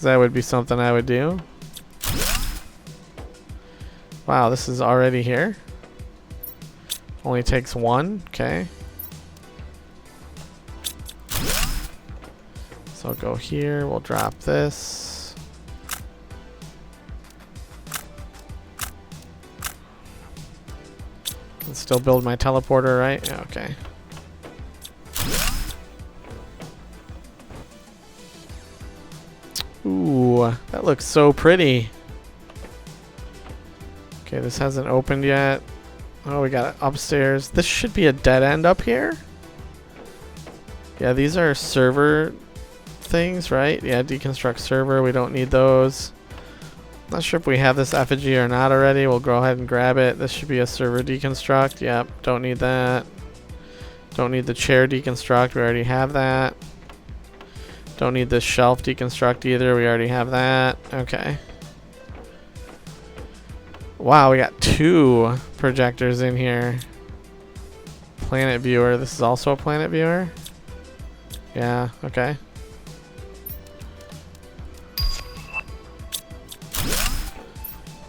Speaker 1: That would be something I would do. Wow, this is already here. Only takes one. Okay. So So I'll go here, we'll drop this. Can still build my teleporter, right? Yeah, okay. Ooh, that looks so pretty. Okay, this hasn't opened yet. Oh, we got it upstairs. This should be a dead end up here. Yeah, these are server things, right? Yeah, deconstruct server. We don't need those. Not sure if we have this effigy or not already. We'll go ahead and grab it. This should be a server deconstruct. Yep, don't need that. Don't need the chair deconstruct. We already have that. Don't need this shelf deconstruct either. We already have that. Okay. Wow, we got 2 projectors in here. Planet viewer. This is also a planet viewer? Yeah, okay.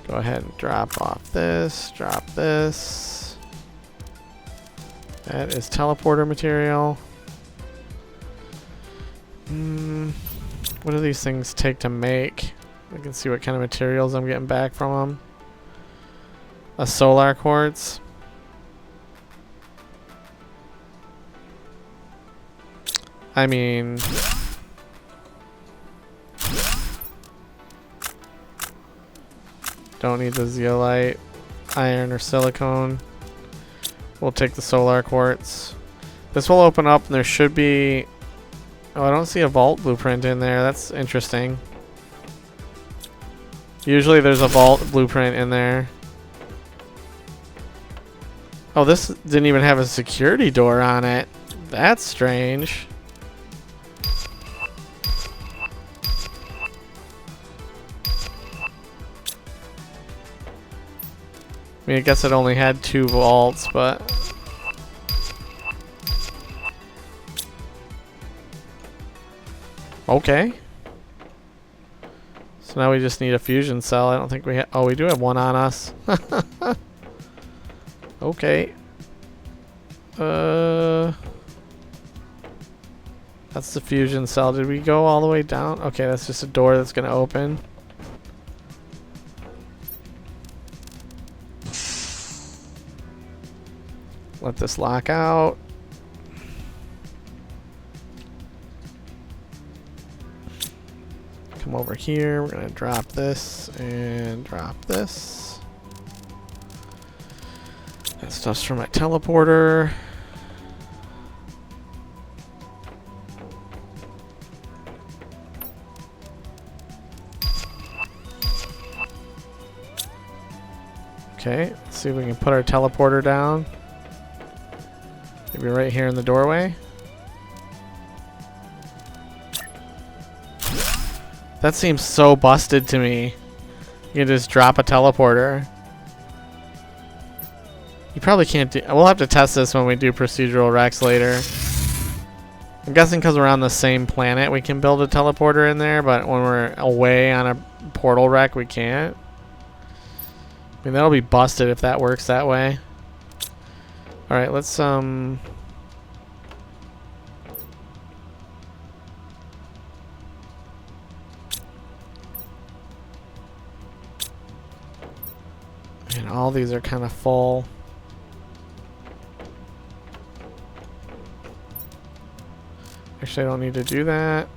Speaker 1: Go ahead and drop off this. Drop this. That is teleporter material. What do these things take to make? I can see what kind of materials I'm getting back from them. A solar quartz. I mean, don't need the zeolite, iron, or silicone. We'll take the solar quartz. This will open up and there should be... Oh, I don't see a vault blueprint in there. That's interesting. Usually there's a vault blueprint in there. Oh, this didn't even have a security door on it. That's strange. I mean, I guess it only had 2 vaults, but... Okay. So now we just need a fusion cell. I don't think we have... Oh, we do have one on us. Okay. That's the fusion cell. Did we go all the way down? Okay, that's just a door that's gonna open. Let this lock out. Come over here. We're gonna drop this and drop this. That stuff's from my teleporter. Okay, let's see if we can put our teleporter down. Maybe right here in the doorway. That seems so busted to me. You can just drop a teleporter. You probably can't do... We'll have to test this when we do procedural wrecks later. I'm guessing because we're on the same planet we can build a teleporter in there, but when we're away on a portal wreck we can't. I mean, that'll be busted if that works that way. Alright, let's And all these are kind of full. Actually, I don't need to do that.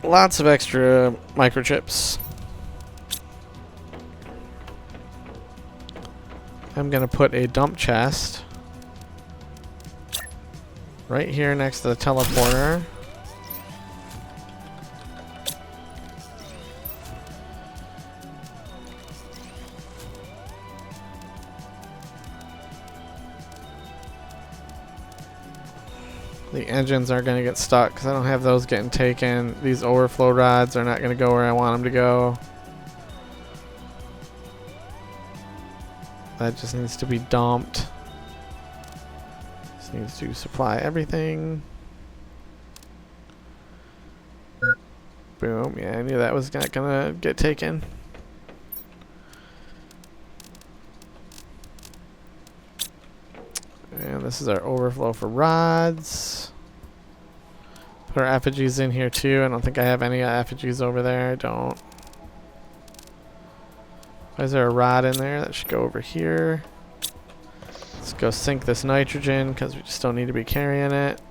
Speaker 1: Lots of extra microchips. I'm gonna put a dump chest right here next to the teleporter. The engines aren't going to get stuck because I don't have those getting taken. These overflow rods are not going to go where I want them to go. That just needs to be dumped. Just needs to supply everything. Boom. Yeah, I knew that was not going to get taken. And this is our overflow for rods. Put our effigies in here too. I don't think I have any effigies over there. I don't. Why is there a rod in there? That should go over here. Let's go sink this nitrogen because we just don't need to be carrying it.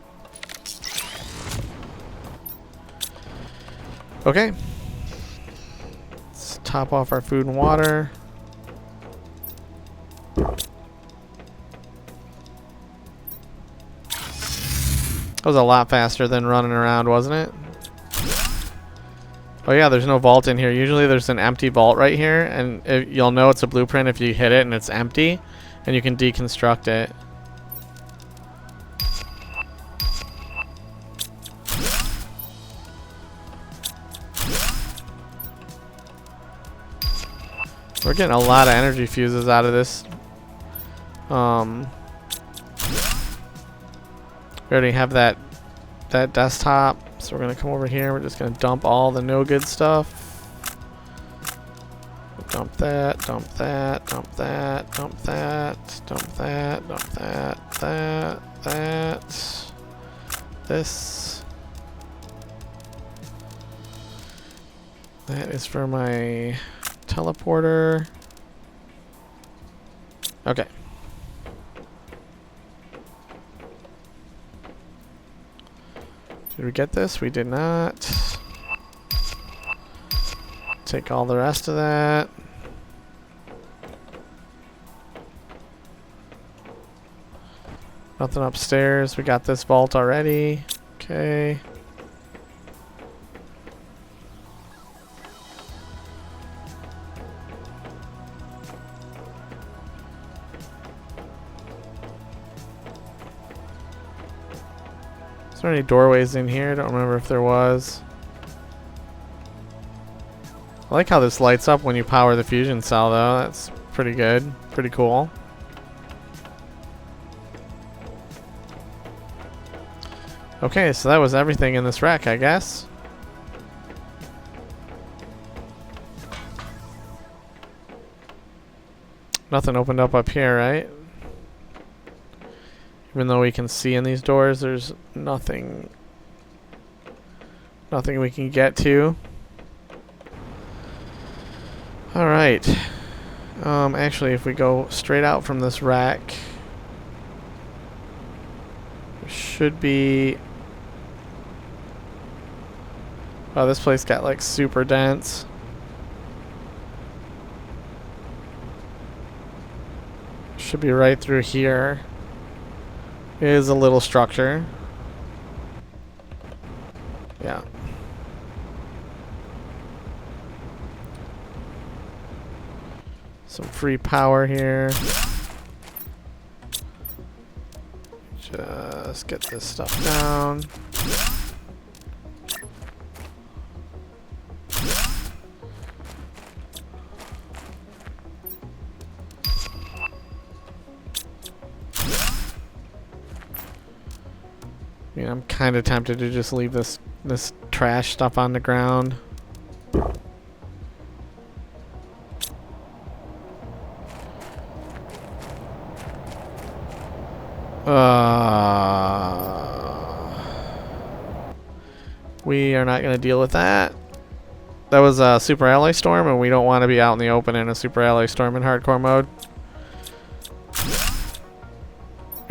Speaker 1: Okay. Let's top off our food and water. That was a lot faster than running around, wasn't it? Oh yeah, there's no vault in here. Usually there's an empty vault right here, and you'll know it's a blueprint if you hit it and it's empty, and you can deconstruct it. We're getting a lot of energy fuses out of this. We already have that desktop, so we're gonna come over here. We're just gonna dump all the no good stuff. Dump that, dump that, dump that, dump that, dump that, dump that, that. This. That is for my teleporter. Okay. Did we get this? We did not. Take all the rest of that. Nothing upstairs. We got this vault already. Okay. Is there any doorways in here? I don't remember if there was. I like how this lights up when you power the fusion cell though. That's pretty good. Pretty cool. Okay, so that was everything in this wreck, I guess. Nothing opened up here, right? Even though we can see in these doors, there's nothing we can get to. Alright. Actually, if we go straight out from this rack, there should be... Oh, this place got like super dense. Should be right through here. It is a little structure. Yeah. Some free power here. Just get this stuff down. I mean, I'm kind of tempted to just leave this trash stuff on the ground. We are not going to deal with that. That was a super alloy storm, and we don't want to be out in the open in a super alloy storm in hardcore mode.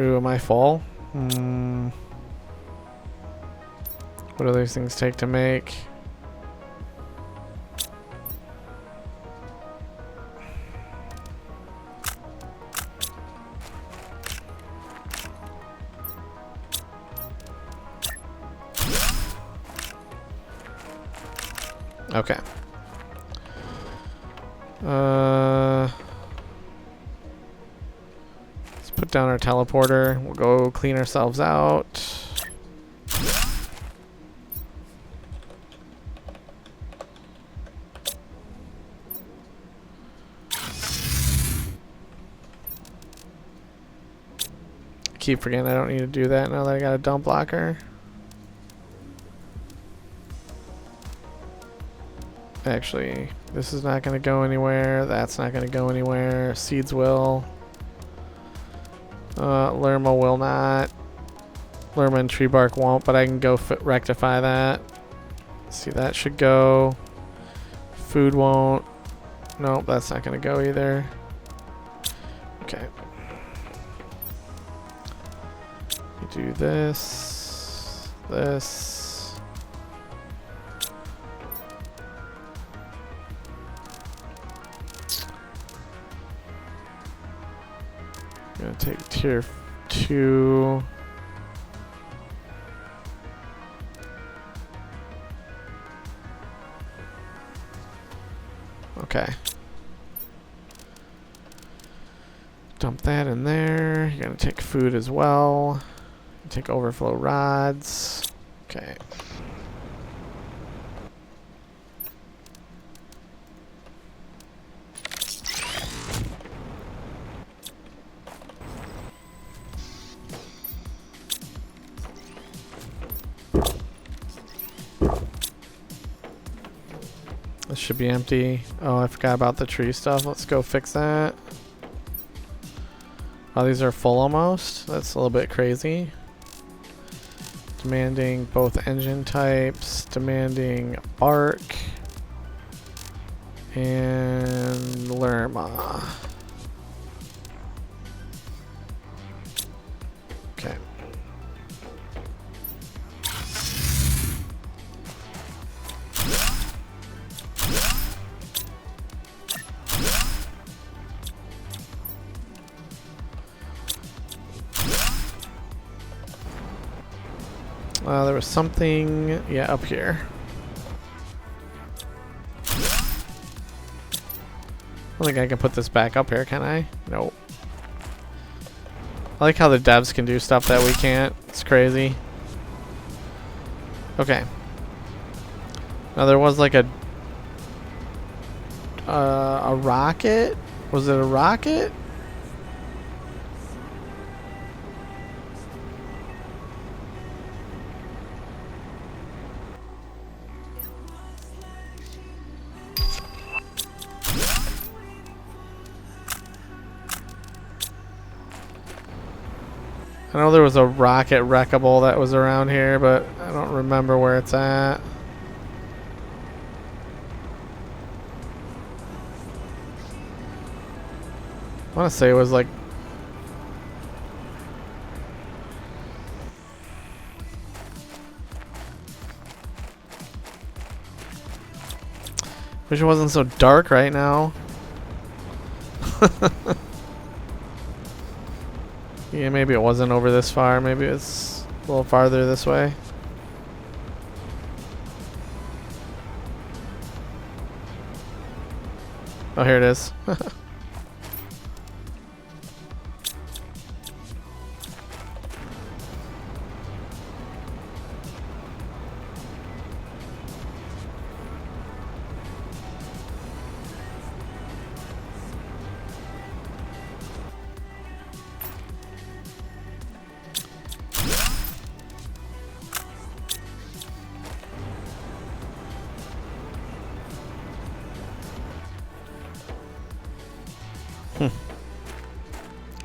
Speaker 1: Ooh, am I full? What do these things take to make? Okay. Let's put down our teleporter. We'll go clean ourselves out. Keep forgetting I don't need to do that now that I got a dump locker. Actually, this is not going to go anywhere. That's not going to go anywhere. Seeds will. Lerma will not. Lerma and tree bark won't, but I can go rectify that. See, that should go. Food won't. Nope, that's not gonna go either. Okay. You do this. This. I'm gonna take tier 2. Okay. Dump that in there. You're gonna take food as well. Take overflow rods. Okay. This should be empty. Oh, I forgot about the tree stuff. Let's go fix that. Oh, these are full almost. That's a little bit crazy. Demanding both engine types. Demanding bark. And Lerma. Okay. There was something, yeah, up here. I don't think I can put this back up here, can I? Nope. I like how the devs can do stuff that we can't. It's crazy. Okay. Now there was like a rocket? Was it a rocket? I know there was a rocket wreckable that was around here, but I don't remember where it's at. I want to say it was like... Wish it wasn't so dark right now. Yeah, maybe it wasn't over this far. Maybe it's a little farther this way. Oh, here it is.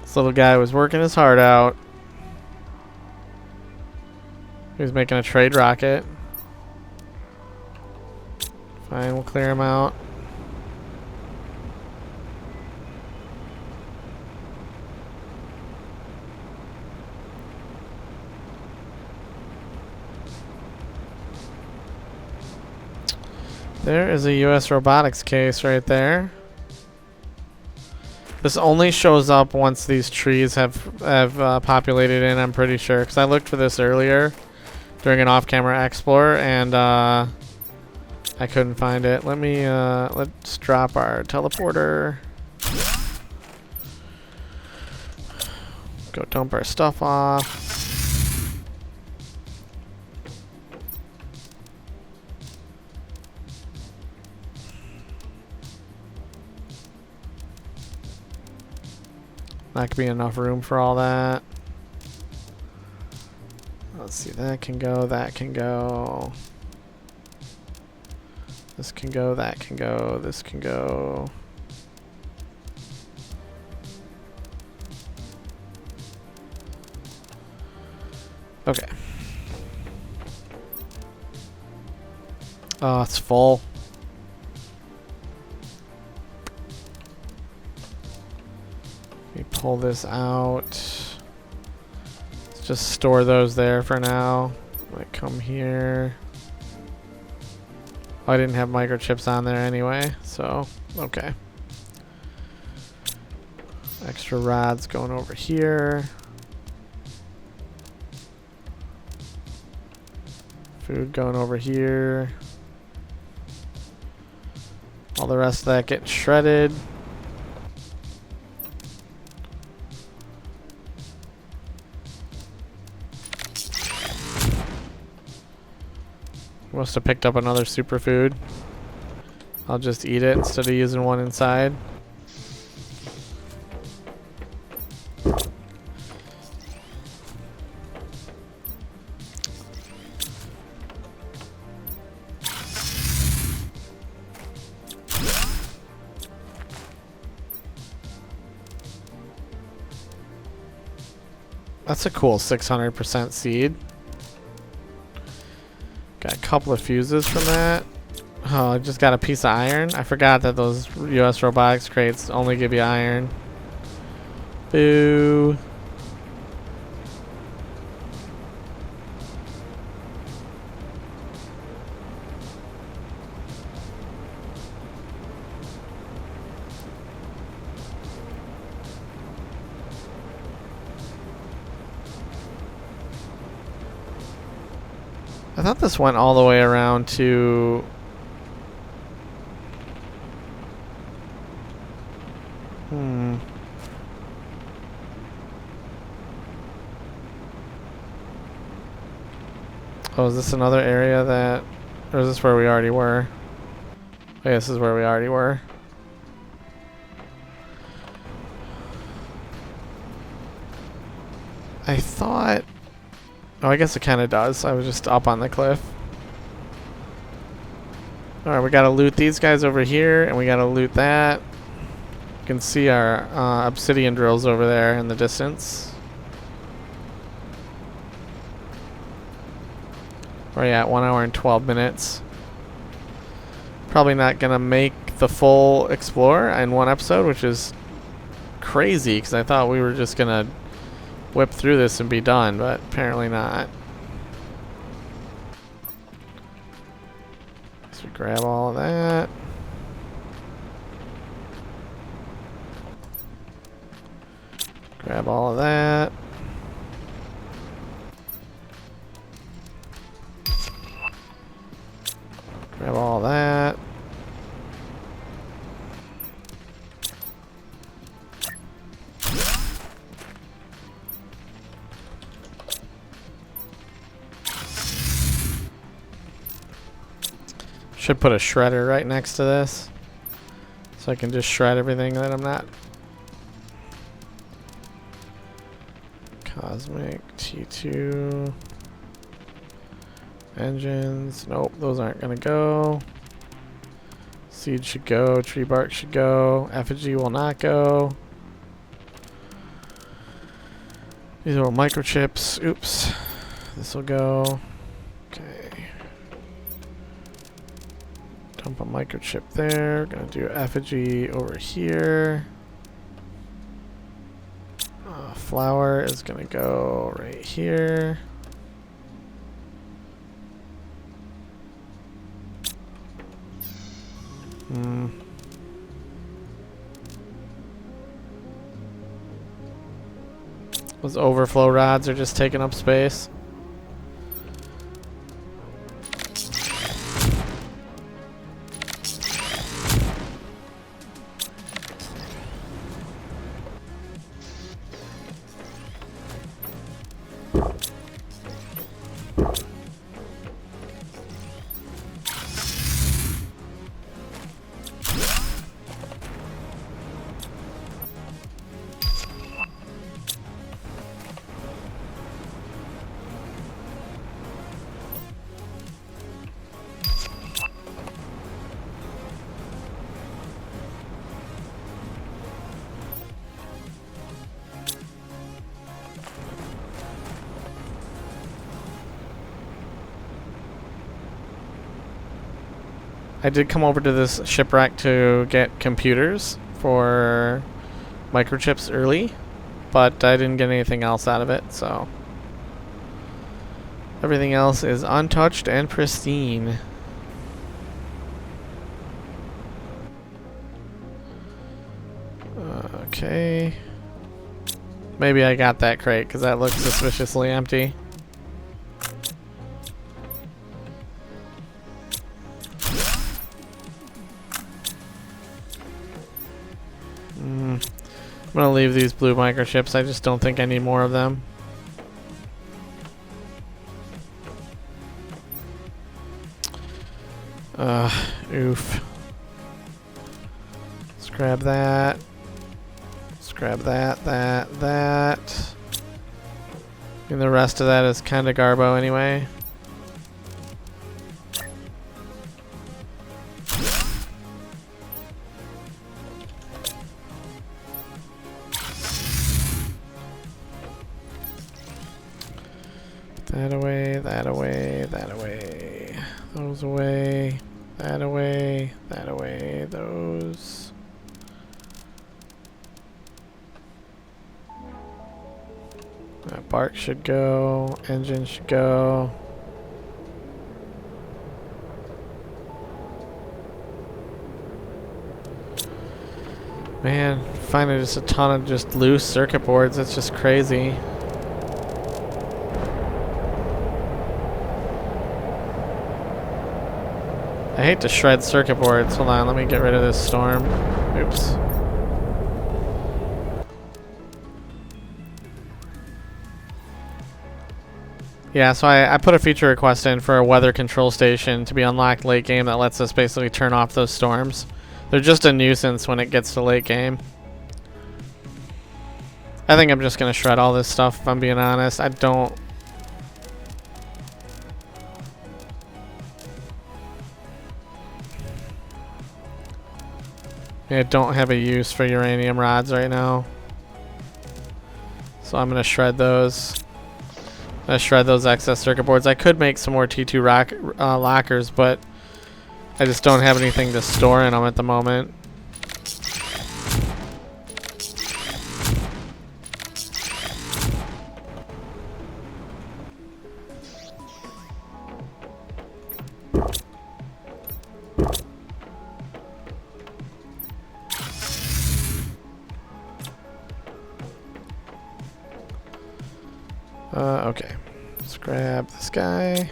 Speaker 1: This little guy was working his heart out. He was making a trade rocket. Fine, we'll clear him out. There is a US robotics case right there. This only shows up once these trees have populated in, I'm pretty sure. Because I looked for this earlier during an off-camera explore, and I couldn't find it. Let's drop our teleporter. Go dump our stuff off. Not gonna be enough room for all that. Let's see, that can go, that can go. This can go, that can go, this can go. Oh, it's full. Let me pull this out. Let's just store those there for now. I come here. Oh, I didn't have microchips on there anyway, so okay. Extra rods going over here. Food going over here. All the rest of that getting shredded. Must have picked up another superfood. I'll just eat it instead of using one inside. That's a cool 600% seed. Got a couple of fuses from that. Oh, I just got a piece of iron. I forgot that those US robotics crates only give you iron. Boo. I thought this went all the way around to... Oh, is this another area that... Or is this where we already were? Oh, yeah, this is where we already were. I thought... Oh, I guess it kind of does. I was just up on the cliff. Alright, we gotta loot these guys over here, and we gotta loot that. You can see our obsidian drills over there in the distance. Where are you at? 1 hour and 12 minutes. Probably not gonna make the full explore in one episode, which is crazy, because I thought we were just gonna whip through this and be done, but apparently not. So grab all of that. Grab all of that. Grab all of that. Should put a shredder right next to this, so I can just shred everything that I'm not. Cosmic T2 engines. Nope, those aren't gonna go. Seed should go. Tree bark should go. Effigy will not go. These are microchips. Oops. This will go. Okay. Dump a microchip there. Gonna do effigy over here. Flour is gonna go right here. Those overflow rods are just taking up space. I did come over to this shipwreck to get computers for microchips early, but I didn't get anything else out of it, so everything else is untouched and pristine. Okay. Maybe I got that crate because that looks suspiciously empty. I'm gonna leave these blue microchips. I just don't think I need more of them. Oof. Let's grab that. Let's grab that, that. And the rest of that is kind of garbo anyway. That away, that away, that away. Those away, that away, that away, those. That bark should go, engine should go. Man, finding just a ton of just loose circuit boards, that's just crazy. I hate to shred circuit boards. Hold on, let me get rid of this storm. Oops. Yeah, so I put a feature request in for a weather control station to be unlocked late game that lets us basically turn off those storms. They're just a nuisance when it gets to late game. I think I'm just going to shred all this stuff, if I'm being honest. I don't have a use for uranium rods right now. So I'm going to shred those. I'm going to shred those excess circuit boards. I could make some more T2 lockers, but I just don't have anything to store in them at the moment. Okay, let's grab this guy.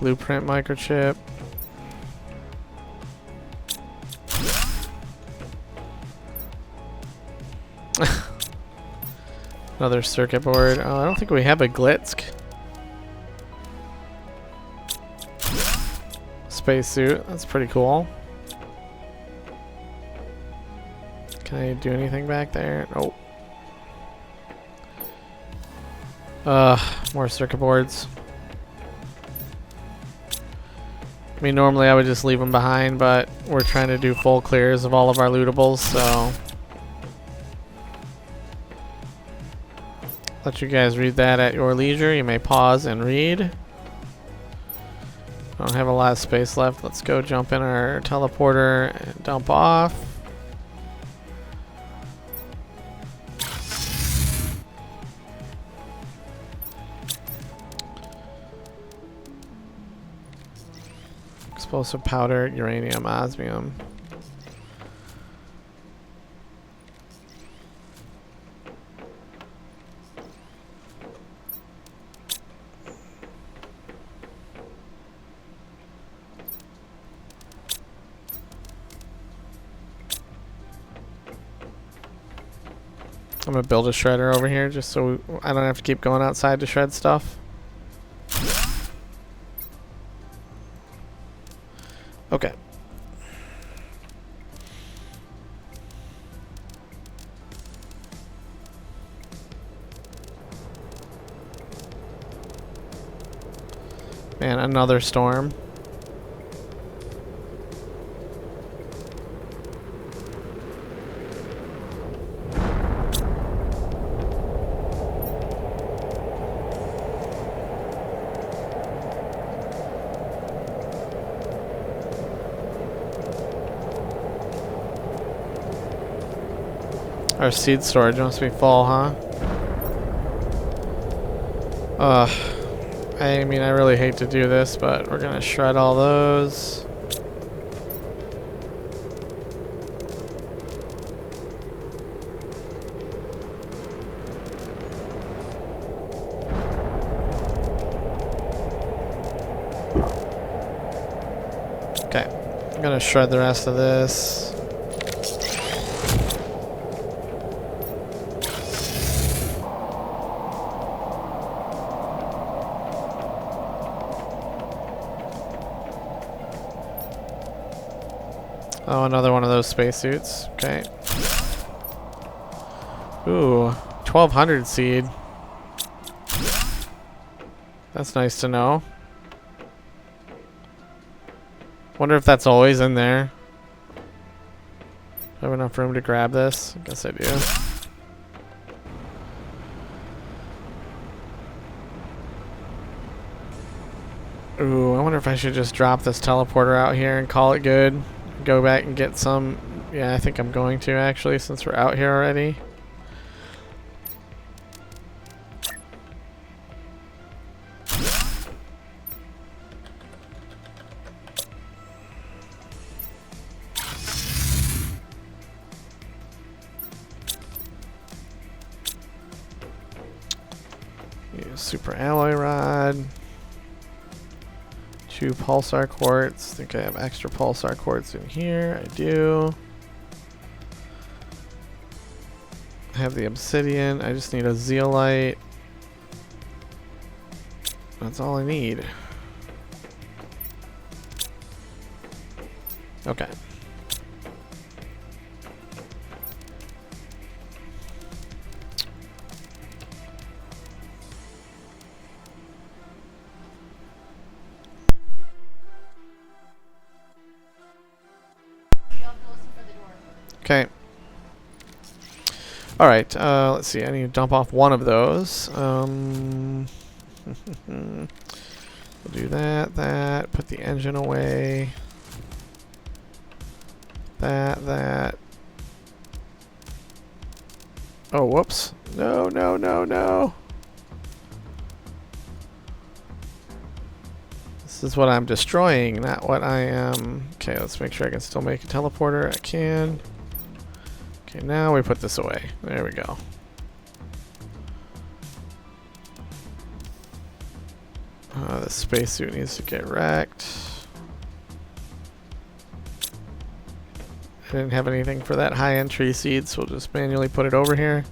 Speaker 1: Blueprint microchip. Another circuit board. Oh, I don't think we have a Glitsk. Spacesuit. That's pretty cool. Can I do anything back there? Nope. More circuit boards. I mean, normally I would just leave them behind, but we're trying to do full clears of all of our lootables, so let you guys read that at your leisure. You may pause and read. I don't have a lot of space left. Let's go jump in our teleporter and dump off. Explosive powder, uranium, osmium. I'm gonna build a shredder over here just so I don't have to keep going outside to shred stuff. Okay. Man, another storm. Our seed storage must be full, huh? I mean, I really hate to do this, but we're gonna shred all those. Okay, I'm gonna shred the rest of this. Oh, another one of those spacesuits. Okay. Ooh, 1200 seed. That's nice to know. Wonder if that's always in there. Do I have enough room to grab this? I guess I do. Ooh, I wonder if I should just drop this teleporter out here and call it good. Go back and get some. Yeah, I think I'm going to actually, since we're out here already. Use super alloy rod. 2 pulsar quartz. I think I have extra pulsar quartz in here. I do. I have the obsidian. I just need a zeolite. That's all I need. Okay. Okay. Alright, let's see. I need to dump off one of those. We'll do that. Put the engine away. That. Oh, whoops. No. This is what I'm destroying, not what I am. Okay, let's make sure I can still make a teleporter. I can. Okay, now we put this away. There we go. The spacesuit needs to get wrecked. I didn't have anything for that high-end tree seed, so we'll just manually put it over here.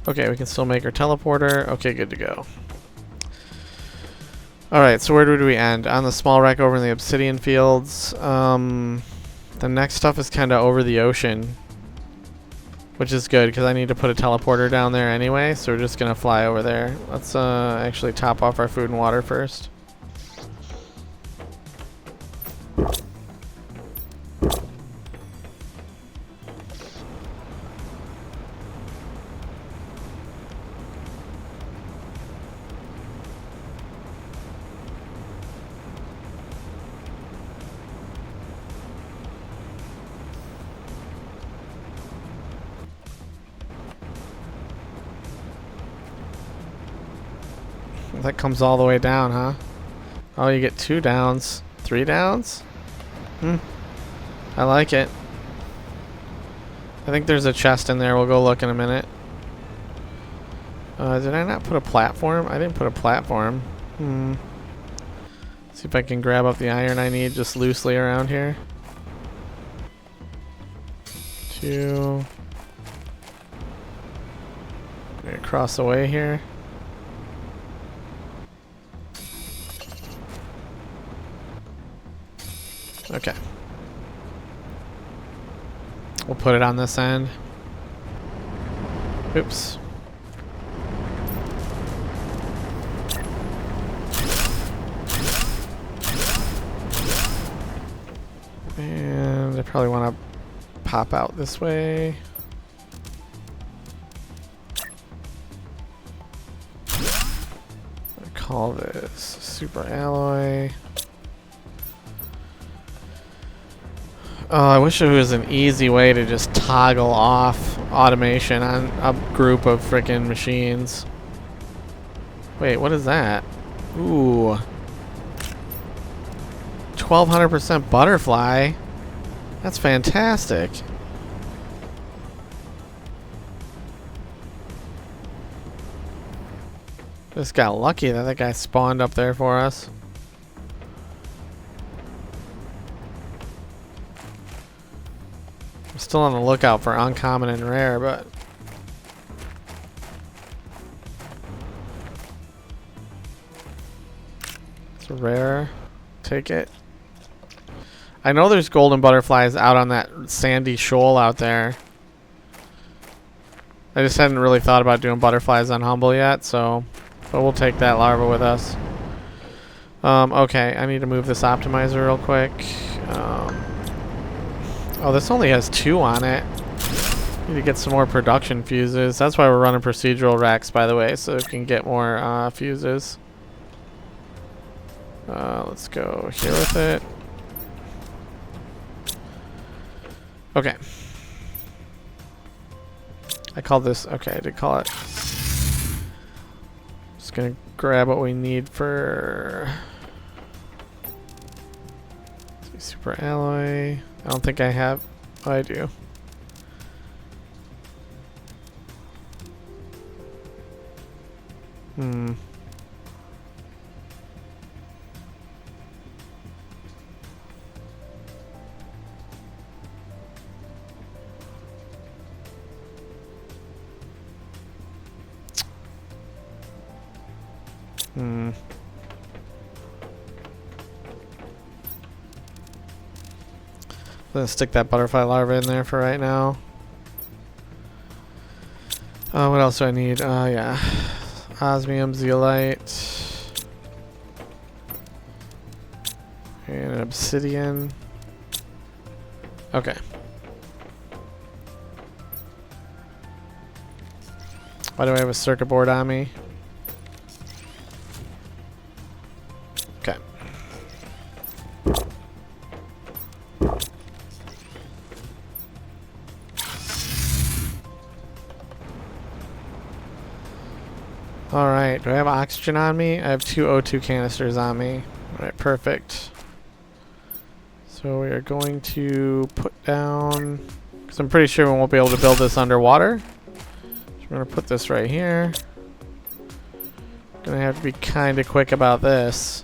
Speaker 1: Okay, we can still make our teleporter. Okay, good to go. Alright, so where did we end? On the small wreck over in the obsidian fields. The next stuff is kind of over the ocean, which is good because I need to put a teleporter down there anyway, so we're just going to fly over there. Let's actually top off our food and water first. That comes all the way down, huh? Oh, you get 2 downs. 3 downs? I like it. I think there's a chest in there. We'll go look in a minute. Did I not put a platform? I didn't put a platform. See if I can grab up the iron I need just loosely around here. 2. Gonna cross away here. Okay. We'll put it on this end. Oops. And I probably want to pop out this way. I call this super alloy. Oh, I wish there was an easy way to just toggle off automation on a group of freaking machines. Wait, what is that? Ooh. 1200% butterfly. That's fantastic. Just got lucky that that guy spawned up there for us. I'm still on the lookout for uncommon and rare, but it's rare. Take it. I know there's golden butterflies out on that sandy shoal out there. I just hadn't really thought about doing butterflies on Humble yet, so but we'll take that larva with us. Okay, I need to move this optimizer real quick. Oh, this only has 2 on it. Need to get some more production fuses. That's why we're running procedural racks, by the way, so we can get more fuses. Let's go here with it. Okay. I called this, okay, I did call it. Just gonna grab what we need for super alloy. I don't think I have, oh, I do. I'm gonna stick that butterfly larva in there for right now. What else do I need? Yeah. Osmium, zeolite. And an obsidian. Okay. Why do I have a circuit board on me? Okay. Alright, do I have oxygen on me? I have 2 O2 canisters on me. Alright, perfect. So we are going to put down, because I'm pretty sure we won't be able to build this underwater. So we're going to put this right here. Gonna have to be kind of quick about this.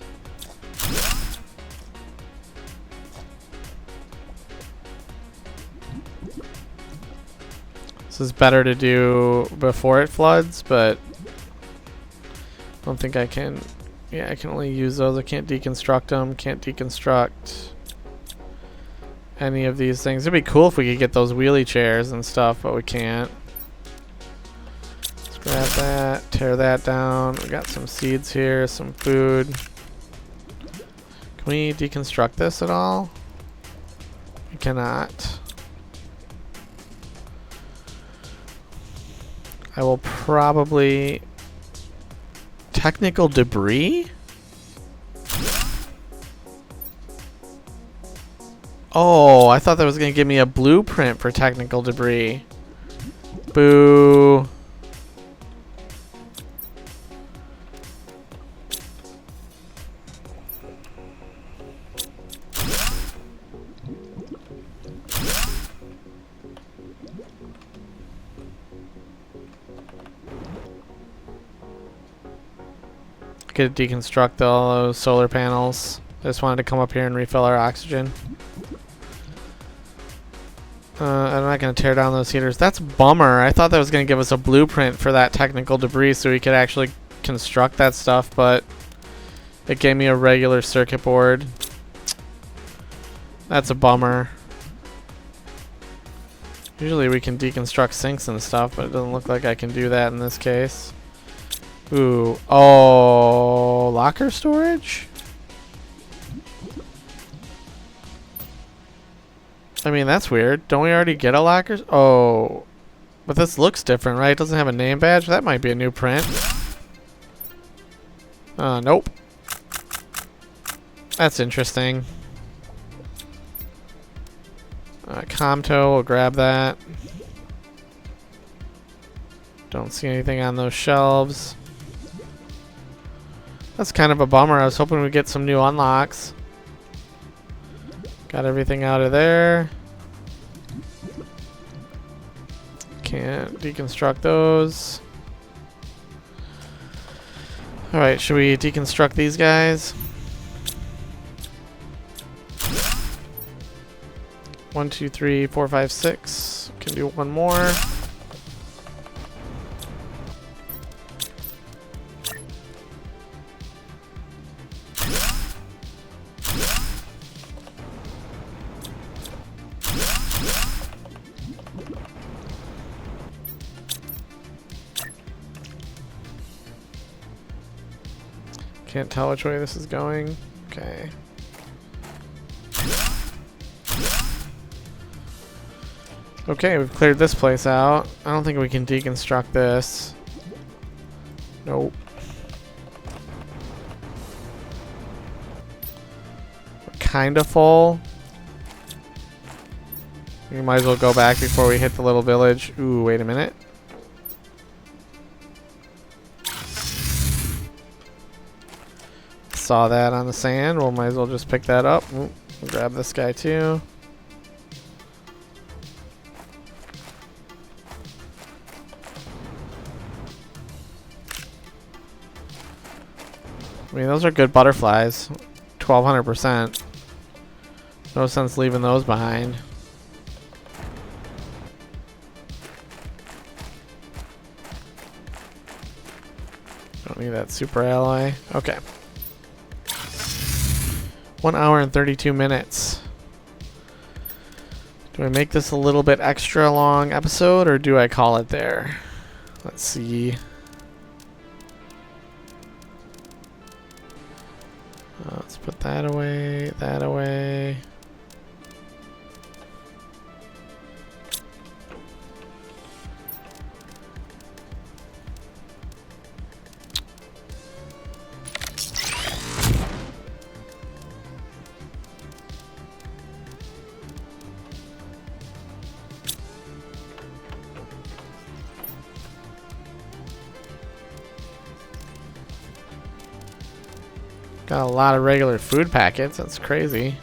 Speaker 1: This is better to do before it floods, but I don't think I can. Yeah, I can only use those. I can't deconstruct them. Can't deconstruct any of these things. It'd be cool if we could get those wheelie chairs and stuff, but we can't. Let's grab that, tear that down. We got some seeds here, some food. Can we deconstruct this at all? We cannot. I will probably... Technical debris? Oh, I thought that was going to give me a blueprint for technical debris. Boo. Could deconstruct all those solar panels. I just wanted to come up here and refill our oxygen. I'm not going to tear down those heaters. That's a bummer. I thought that was going to give us a blueprint for that technical debris so we could actually construct that stuff, but it gave me a regular circuit board. That's a bummer. Usually we can deconstruct sinks and stuff, but it doesn't look like I can do that in this case. Ooh. Oh, locker storage? I mean, that's weird. Don't we already get a locker? Oh. But this looks different, right? It doesn't have a name badge? That might be a new print. Nope. That's interesting. Comto, we'll grab that. Don't see anything on those shelves. That's kind of a bummer. I was hoping we'd get some new unlocks. Got everything out of there. Can't deconstruct those. Alright, should we deconstruct these guys? 1, 2, 3, 4, 5, 6. Can do one more. Can't tell which way this is going. Okay. Okay, we've cleared this place out. I don't think we can deconstruct this. Nope. We're kinda full. We might as well go back before we hit the little village. Ooh, wait a minute. Saw that on the sand. We'll might as well just pick that up. Ooh, we'll grab this guy too. I mean, those are good butterflies. 1200%. No sense leaving those behind. Don't need that super alloy. Okay. 1 hour and 32 minutes. Do I make this a little bit extra long episode or do I call it there? Let's see. Let's put that away, that away. Got a lot of regular food packets. That's crazy.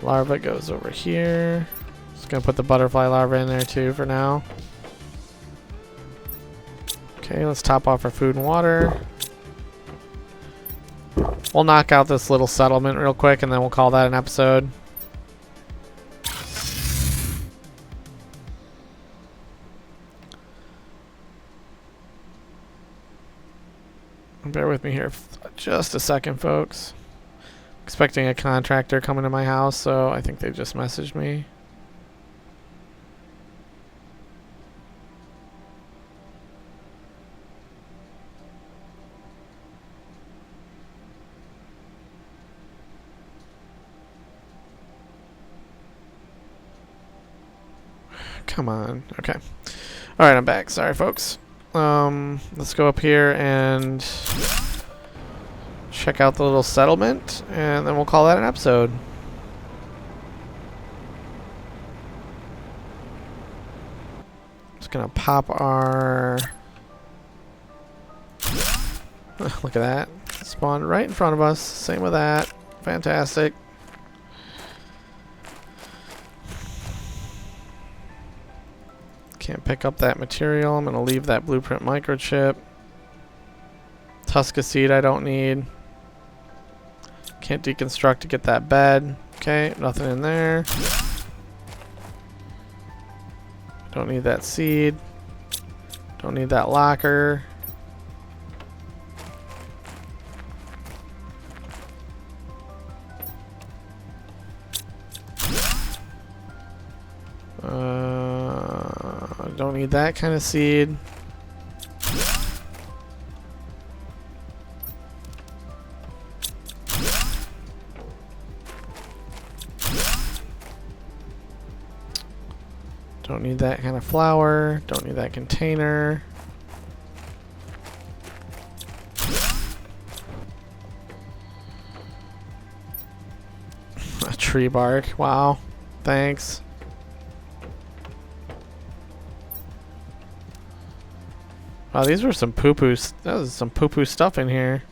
Speaker 1: Larva goes over here. Just gonna put the butterfly larva in there too for now. Okay, let's top off our food and water. We'll knock out this little settlement real quick and then we'll call that an episode. Bear with me here just a second, folks. Expecting a contractor coming to my house, so I think they just messaged me. Come on. Okay. Alright, I'm back. Sorry, folks. Let's go up here and check out the little settlement, and then we'll call that an episode. Just gonna pop our... Look at that. Spawned right in front of us. Same with that. Fantastic. Can't pick up that material. I'm gonna leave that blueprint microchip. Tusca seed I don't need. Can't deconstruct to get that bed. Okay, nothing in there. Don't need that seed. Don't need that locker. Don't need that kind of seed. Don't need that kind of flour. Don't need that container. A tree bark. Wow. Thanks. Wow, these were some poo-poo. That was some poo-poo stuff in here.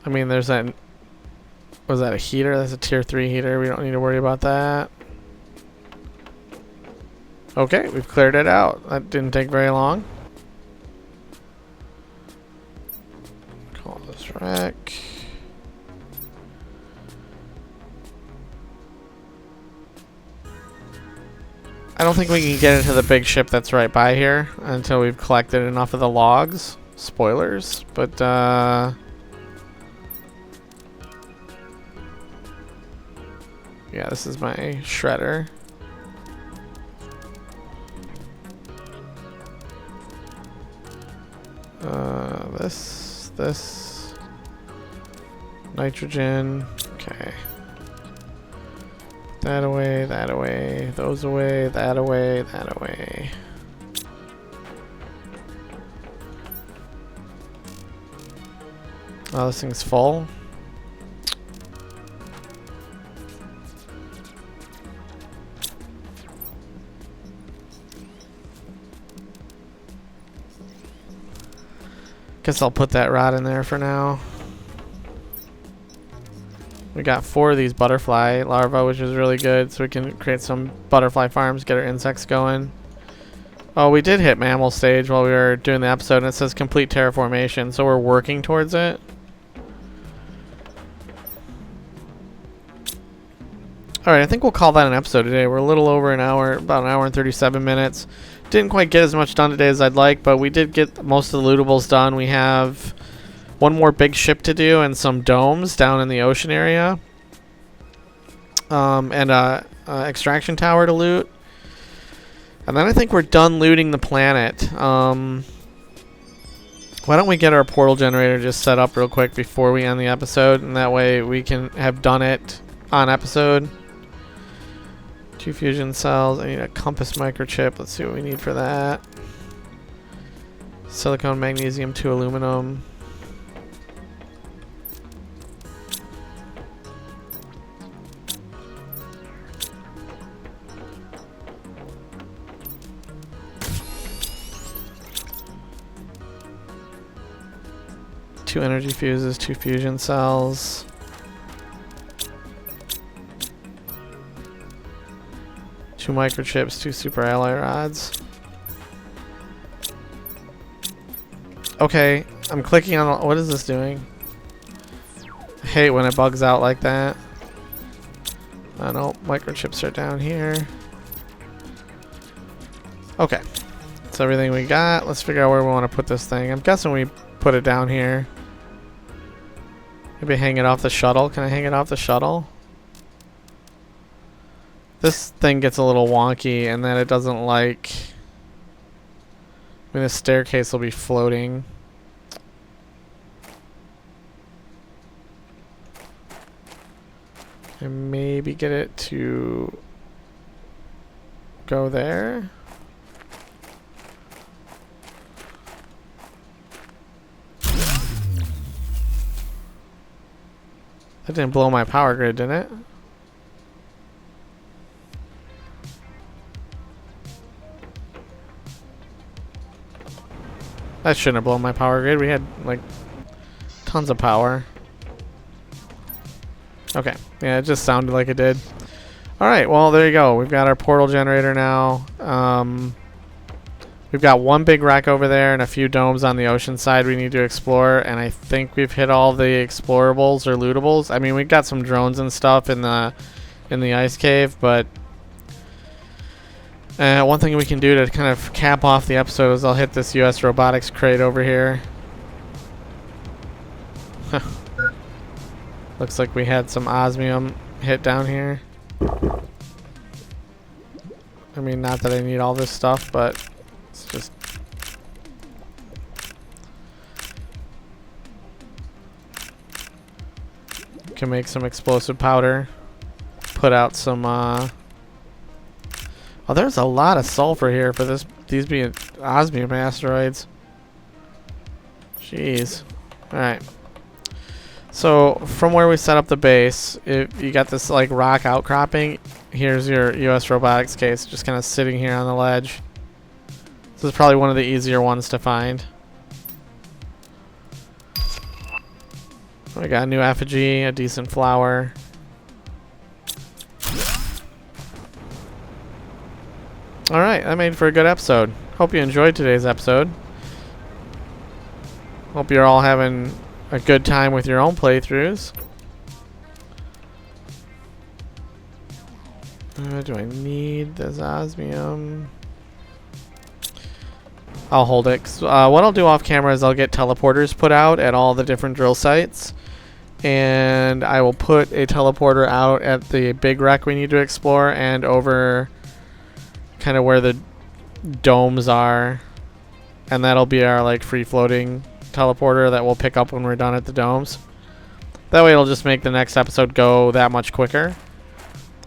Speaker 1: I mean, there's that. Was that a heater? That's a tier 3 heater. We don't need to worry about that. Okay, we've cleared it out. That didn't take very long. Call this wreck. I don't think we can get into the big ship that's right by here until we've collected enough of the logs. Spoilers, but yeah, this is my shredder. This nitrogen. Okay. That away, those away, that away, that away. Oh, this thing's full. Guess I'll put that rod in there for now. We got 4 of these butterfly larvae, which is really good, so we can create some butterfly farms, get our insects going. Oh, we did hit mammal stage while we were doing the episode, and it says complete terraformation, so we're working towards it. Alright, I think we'll call that an episode today. We're a little over an hour, about an hour and 37 minutes. Didn't quite get as much done today as I'd like, but we did get most of the lootables done. We have one more big ship to do and some domes down in the ocean area. And a extraction tower to loot. And then I think we're done looting the planet. Why don't we get our portal generator just set up real quick before we end the episode, and that way we can have done it on episode. 2 fusion cells. I need a compass microchip. Let's see what we need for that. Silicon, magnesium, 2 aluminum. Two energy fuses, 2 fusion cells. Two microchips, 2 super alloy rods. Okay, I'm clicking on. What is this doing? I hate when it bugs out like that. I know microchips are down here. Okay, that's everything we got. Let's figure out where we want to put this thing. I'm guessing we put it down here. Maybe hang it off the shuttle. Can I hang it off the shuttle? This thing gets a little wonky, and then it doesn't like. I mean, the staircase will be floating. And maybe get it to go there. That didn't blow my power grid, didn't it? That shouldn't have blown my power grid. We had like tons of power. Okay, yeah, it just sounded like it did. Alright, well, there you go. We've got our portal generator now. We've got one big wreck over there and a few domes on the ocean side we need to explore, and I think we've hit all the explorables or lootables. I mean, we've got some drones and stuff in the ice cave, but one thing we can do to kind of cap off the episode is I'll hit this US robotics crate over here. Looks like we had some osmium hit down here. I mean, not that I need all this stuff, but it's just... Can make some explosive powder. Put out some, Oh, there's a lot of sulfur here for these being osmium asteroids. Jeez. Alright. So from where we set up the base, you got this like rock outcropping. Here's your US robotics case, just kind of sitting here on the ledge. This is probably one of the easier ones to find. We got a new effigy, a decent flower. Alright, that made for a good episode. Hope you enjoyed today's episode. Hope you're all having a good time with your own playthroughs. Do I need this osmium? I'll hold it. What I'll do off camera is I'll get teleporters put out at all the different drill sites. And I will put a teleporter out at the big wreck we need to explore and over kind of where the domes are. And that'll be our like free floating teleporter that we'll pick up when we're done at the domes. That way it'll just make the next episode go that much quicker.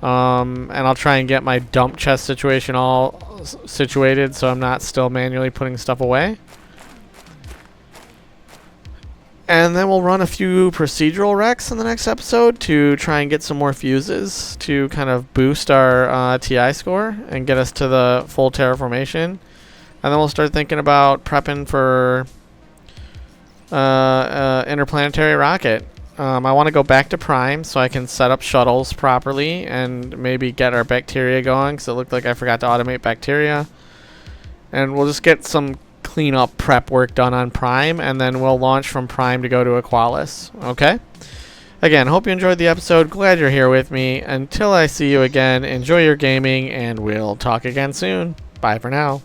Speaker 1: And I'll try and get my dump chest situation all situated so I'm not still manually putting stuff away. And then we'll run a few procedural wrecks in the next episode to try and get some more fuses to kind of boost our TI score and get us to the full terraformation. And then we'll start thinking about prepping for interplanetary rocket. I want to go back to Prime so I can set up shuttles properly and maybe get our bacteria going, because it looked like I forgot to automate bacteria. And we'll just get some cleanup prep work done on Prime, and then we'll launch from Prime to go to Aqualis. Okay? Again, hope you enjoyed the episode. Glad you're here with me. Until I see you again, enjoy your gaming, and we'll talk again soon. Bye for now.